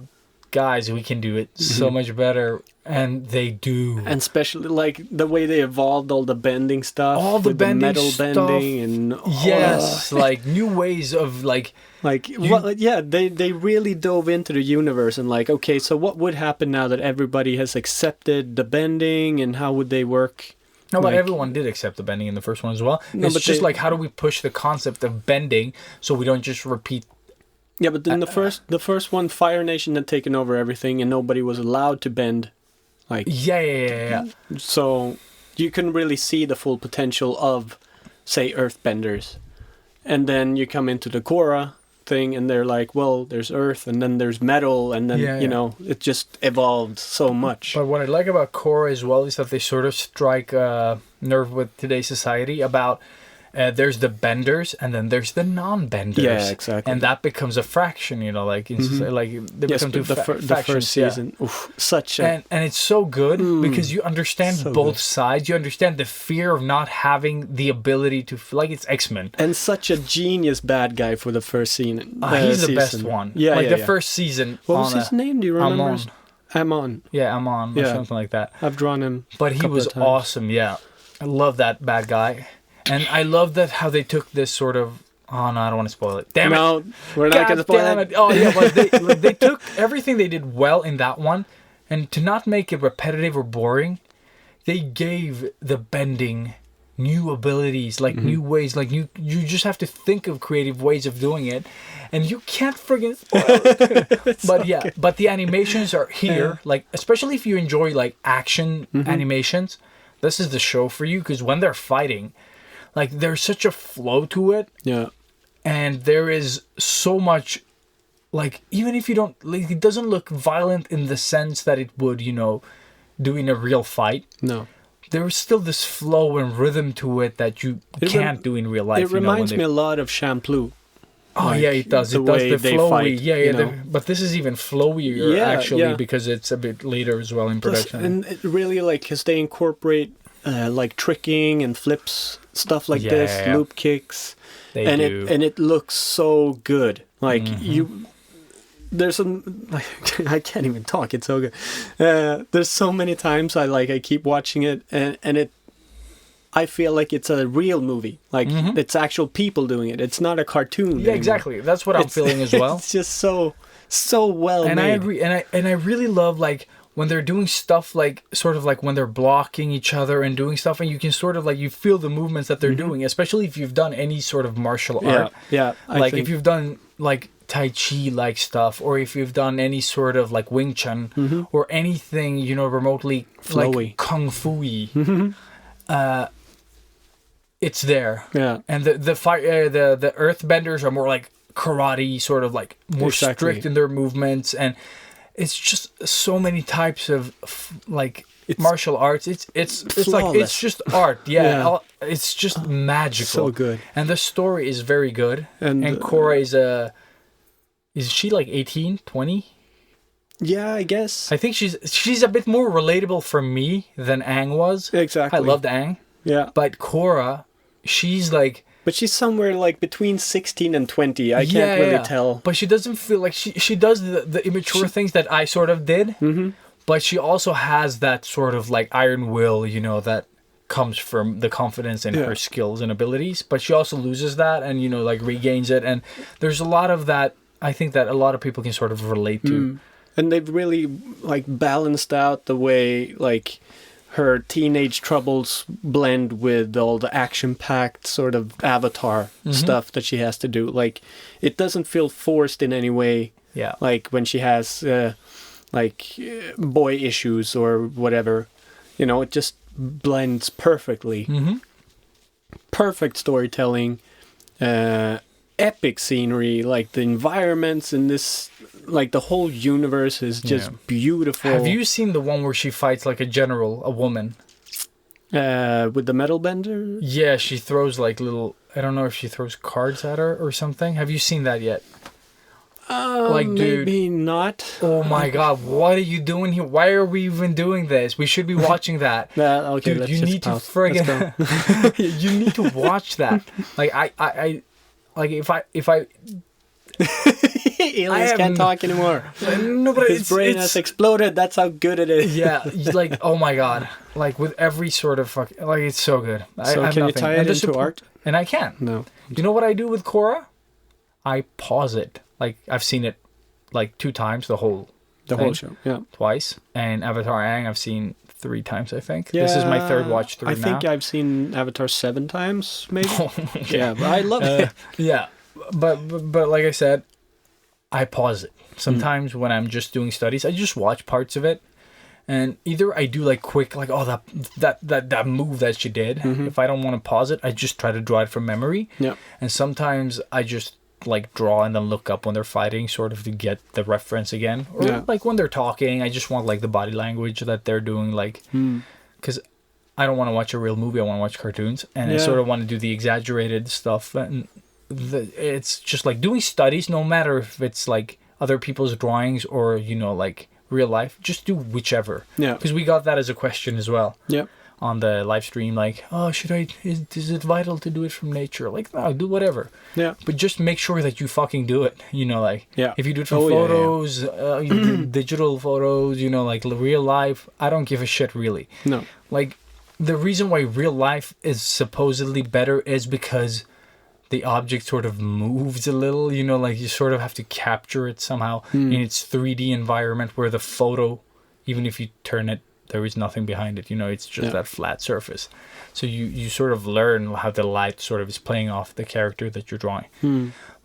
guys, we can do it so much better, and they do. And especially like the way they evolved all the bending stuff. All the with bending metal stuff. bending and Yes, like new ways of like. They really dove into the universe and like, okay, so what would happen now that everybody has accepted the bending and how would they work? No, but Like- everyone did accept the bending in the first one as well. No, It's but just they- like, how do we push the concept of bending so we don't just repeat? Yeah, but then the first one, Fire Nation had taken over everything and nobody was allowed to bend. Like, Yeah. so you couldn't really see the full potential of, say, Earthbenders. And then you come into the Korra thing and they're like, well, there's Earth and then there's metal and then, Yeah. you know, it just evolved so much. But what I like about Korra as well is that they sort of strike a nerve with today's society about there's the benders and then there's the non-benders. Yeah, exactly. And that becomes a fraction, you know, like in society, like they Yes, become two but the factions. first yeah. season, oof, such a... And it's so good because you understand So both good. sides. You understand the fear of not having the ability to like it's X-Men. And such a genius bad guy for the first scene. He's the season. best one. Yeah, like yeah, the first season. What was his name? Do you remember? Amon. Amon. Yeah, Amon or Yeah. something like that. I've drawn him. But he couple was of times. awesome. Yeah, I love that bad guy, and I love that how they took this sort of. Oh no, I don't want to spoil it. Damn it! No, we're not God going to spoil damn it. Oh yeah, but they took everything they did well in that one, and to not make it repetitive or boring, they gave the bending new abilities, like new ways, like you just have to think of creative ways of doing it, and you can't friggin' spoil it. But yeah, but the animations are here, like especially if you enjoy like action animations, this is the show for you because when they're fighting, like there's such a flow to it. Yeah. And there is so much, like, even if you don't, like, it doesn't look violent in the sense that it would, you know, do in a real fight. No. There is still this flow and rhythm to it that you can't do in real life. It reminds me a lot of Champloo. Oh, like, yeah, it does. the It does way the they flowy. fight, Yeah, you yeah. know? But this is even flowier, Yeah, actually, yeah. because it's a bit later as well in Plus, production. and it really, like, because they incorporate, like, tricking and flips, stuff like this, Yeah. loop kicks. They and do. it looks so good. Like there's some like, I can't even talk. It's so good. There's so many times I keep watching it and it. I feel like it's a real movie. Like it's actual people doing it. It's not a cartoon. yeah, anymore. exactly. That's what I'm feeling as well. It's just so well And made. I agree, and I really love like when they're doing stuff like sort of like when they're blocking each other and doing stuff, and you can sort of like you feel the movements that they're doing, especially if you've done any sort of martial art. Yeah. Like if you've done like Tai Chi like stuff, or if you've done any sort of like Wing Chun or anything, you know, remotely Flowy. like Kung Fu-y, it's there. Yeah. And the Earthbenders are more like karate, sort of like more Exactly. strict in their movements, and it's just so many types of like It's martial arts. It's like flawless. it's just art. Yeah, Yeah. it's just magical. So good. And the story is very good. And, And Korra is she like 18, 20? Yeah, I guess. I think she's a bit more relatable for me than Aang was. Exactly. I loved Aang, Yeah. but Korra, she's like. But she's somewhere like between 16 and 20. I can't really tell. But she doesn't feel like she does the immature things that I sort of did. Mm-hmm. But she also has that sort of like iron will, you know, that comes from the confidence in her skills and abilities. But she also loses that and, you know, like regains it. And there's a lot of that I think that a lot of people can sort of relate to. And they've really like balanced out the way like her teenage troubles blend with all the action-packed sort of Avatar stuff that she has to do. Like, it doesn't feel forced in any way. Yeah. Like when she has boy issues or whatever, you know, it just blends perfectly. Mm-hmm. Perfect storytelling, epic scenery, like the environments in this, like the whole universe is just beautiful. Have you seen the one where she fights like a general, a woman? With the metal bender? Yeah, she throws like little, I don't know if she throws cards at her or something. Have you seen that yet? Like, dude, maybe not. Oh my god, what are you doing here? Why are we even doing this? We should be watching that. Okay, Dude, let's you just need pause. to friggin' you need to watch that. Like I like if I Ilias can't talk anymore. no, but His brain has exploded. That's how good it is. yeah, like oh my god, like with every sort of fuck, like it's so good. So I have can you nothing. tie And it the into support- art? And I can. No. You know what I do with Korra? I pause it. Like I've seen it like 2 times, the whole show. Yeah. twice, and Avatar Aang I've seen 3 times. I think this is my 3rd watch through I now. think I've seen Avatar 7 times, maybe. Okay. Yeah, but I love it. Yeah, but like I said, I pause it sometimes when I'm just doing studies. I just watch parts of it, and either I do like quick, like that move that she did. If I don't want to pause it, I just try to draw it from memory. Yeah. And sometimes I just like draw and then look up when they're fighting, sort of to get the reference again. Or like when they're talking, I just want like the body language that they're doing, like because I don't want to watch a real movie. I want to watch cartoons, and I sort of want to do the exaggerated stuff. And it's just like doing studies, no matter if it's like other people's drawings or like real life. Just do whichever. Yeah. Because we got that as a question as well. Yeah. On the live stream, like, oh, is it vital to do it from nature? Like, no, do whatever. Yeah. But just make sure that you fucking do it. Like, if you do it from Oh, yeah, photos, you do digital photos, like real life, I don't give a shit, really. No. Like, the reason why real life is supposedly better is because the object sort of moves a little, like you sort of have to capture it somehow in its 3D environment, where the photo, even if you turn it, there is nothing behind it, it's just that flat surface. So you sort of learn how the light sort of is playing off the character that you're drawing.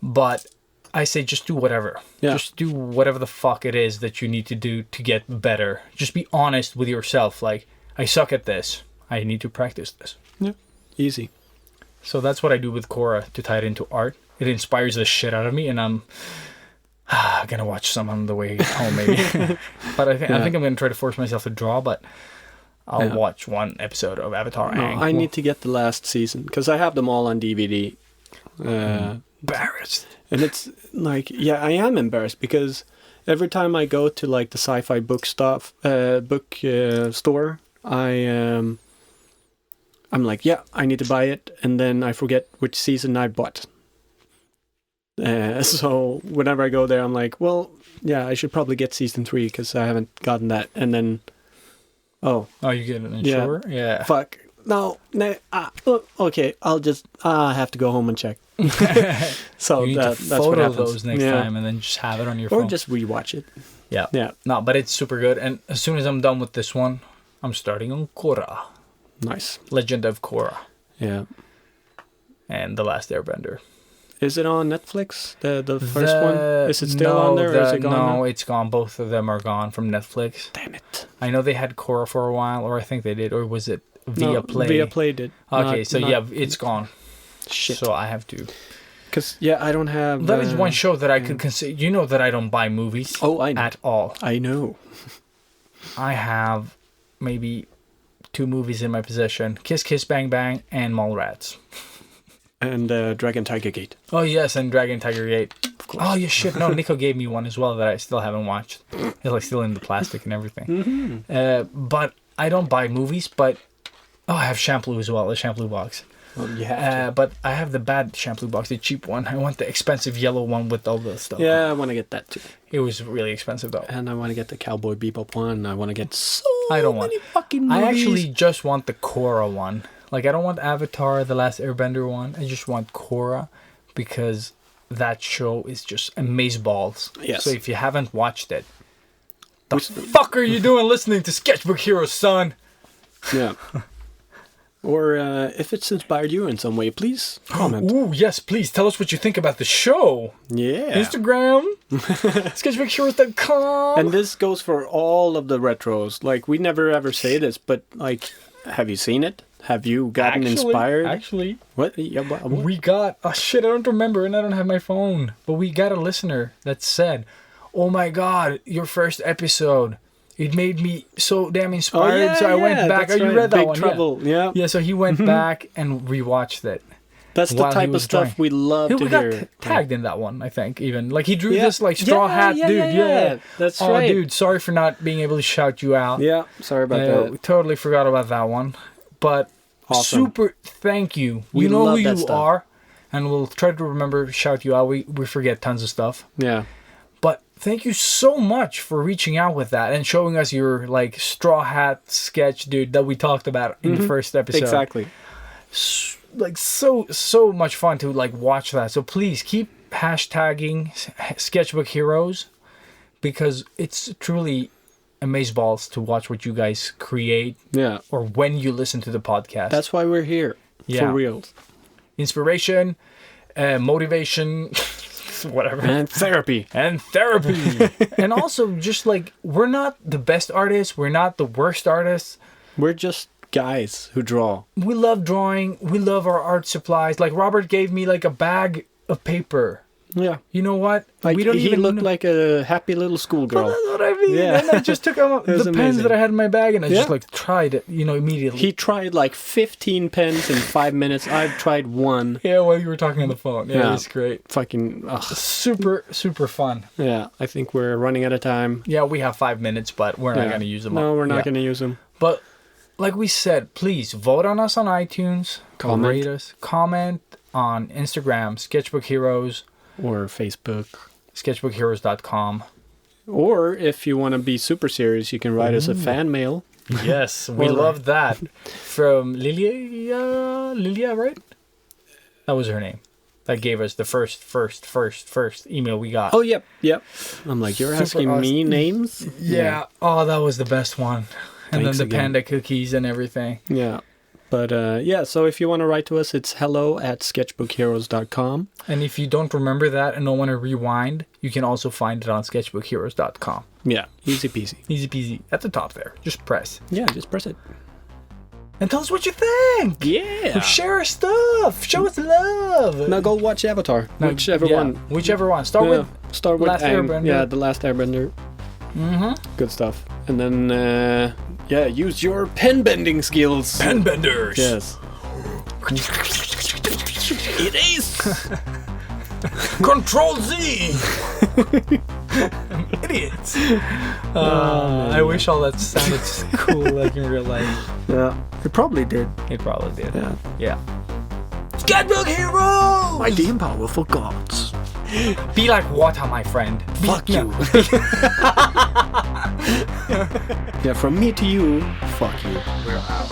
But I say just do whatever. Yeah. Just do whatever the fuck it is that you need to do to get better. Just be honest with yourself. Like, I suck at this. I need to practice this. Yeah. Easy. So that's what I do with Korra to tie it into art. It inspires the shit out of me, and I'm gonna watch some on the way home, maybe. But I think I'm gonna try to force myself to draw. But I'll watch one episode of Avatar. No, I need to get the last season because I have them all on DVD. Embarrassed. And it's like, I am embarrassed because every time I go to like the sci-fi book store, I'm like, I need to buy it, and then I forget which season I bought. So whenever I go there, I'm like, I should probably get season 3 because I haven't gotten that. And then, you get an insurer? Yeah. Fuck. No. Okay, I'll just have to go home and check. So you need to that's what photo happens. those next time and then just have it on your phone. Or just rewatch it. Yeah. Yeah. No, but it's super good. And as soon as I'm done with this one, I'm starting on Korra. Nice. Legend of Korra. Yeah. And The Last Airbender. Is it on Netflix? The first one? Is it still on there, or is it gone now? No, it's gone. Both of them are gone from Netflix. Damn it. I know they had Korra for a while, or I think they did, or was it Via Play? Via Play did. Okay, it's gone. Shit. So I have to. Because, I don't have... That is one show that I could consider. You know that I don't buy movies. Oh, I know. At all. I know. I have maybe 2 movies in my possession. Kiss Kiss Bang Bang and Mallrats. And Dragon Tiger Gate. Oh, yes, and Dragon Tiger Gate. Of course. Oh, yeah, shit. No, Nico gave me one as well that I still haven't watched. It's like still in the plastic and everything. But I don't buy movies, but... Oh, I have shampoo as well, the shampoo box. Well, you have to. But I have the bad shampoo box, the cheap one. I want the expensive yellow one with all the stuff. Yeah, I want to get that too. It was really expensive, though. And I want to get the Cowboy Bebop one. I want to get many fucking I movies. actually just want the Korra one. Like, I don't want Avatar, The Last Airbender one. I just want Korra because that show is just amazeballs. Yes. So if you haven't watched it, the fuck are you doing listening to Sketchbook Heroes, son? Yeah. Or if it's inspired you in some way, please comment. Ooh, yes, please tell us what you think about the show. Yeah. Instagram, sketchbookheroes.com. And this goes for all of the retros. Like, we never ever say this, but like, have you seen it? Have you gotten inspired? Actually, What? Yeah, what? we got I don't remember, and I don't have my phone. But we got a listener that said, "Oh my God, your first episode, it made me so damn inspired." So I went back. that's You right. read that Big one? Trouble. Yeah. Yeah. So he went back and rewatched it. That's the while he type of was stuff drawing. we love We to got hear. tagged in that one, I think. Even like he drew Yeah. this like straw hat dude. Yeah. That's Oh, right. dude, sorry for not being able to shout you out. Yeah, sorry about We that. totally forgot about that one. But Awesome. super thank you. We You know love who that you stuff. are, and we'll try to remember to shout you out. We forget tons of stuff. Yeah. But thank you so much for reaching out with that and showing us your like straw hat sketch, dude, that we talked about in the first episode. Exactly. Like so much fun to like watch that. So please keep hashtagging Sketchbook Heroes, because it's truly amazeballs to watch what you guys create Yeah. or when you listen to the podcast. That's why we're here. Yeah. For real. Inspiration, motivation, whatever. And therapy. And therapy. And also just like, we're not the best artists, we're not the worst artists. We're just guys who draw. We love drawing, we love our art supplies. Like Robert gave me like a bag of paper. Yeah. You know what? Like, we don't he even looked know- like a happy little Well, schoolgirl. that's what I mean. Yeah. And I just took out was the pens amazing. that I had in my bag and I just Yeah. like tried it, immediately. He tried like 15 pens in 5 minutes. I've tried one. Yeah, while you were talking on the phone. Yeah, Yeah. it was great. Fucking, ugh. Super, super fun. Yeah, I think we're running out of time. Yeah, we have 5 minutes, but we're not Yeah. going to use them No, all. we're not Yeah. going to use them. But like we said, please vote on us on iTunes. Comment. Rate us. Comment on Instagram, Sketchbook Heroes, Or Facebook. sketchbookheroes.com. Or if you want to be super serious, you can write us a fan mail. Yes, we Or- love that. From Lilia, right? That was her name. That gave us the first email we got. Oh, yep. I'm like, you're Super asking me awesome. names? Yeah. Oh, that was the best one. And Thanks then the again. panda cookies and everything. Yeah. But yeah, so if you want to write to us, it's hello@sketchbookheroes.com. And if you don't remember that and don't want to rewind, you can also find it on sketchbookheroes.com. Yeah, easy peasy. Easy peasy. At the top there. Just press. Yeah, just press it. And tell us what you think. Yeah. Share our stuff. Show us love. Now go watch Avatar. Now, Whichever yeah, one. Whichever one. Start Yeah, with start with Last Aang. Airbender. Yeah, the Last Airbender. Mm-hmm. Good stuff. And then, yeah, use your pen bending skills. Penbenders. Yes. It is. Control Z. Idiots. I wish all that sounded cool like in real life. Yeah, it probably did. It probably did. Yeah. Yeah. Sketchbook Heroes! Mighty and powerful gods. Be like water, my friend. Fuck you. Yeah, from me to you, fuck you. We're out.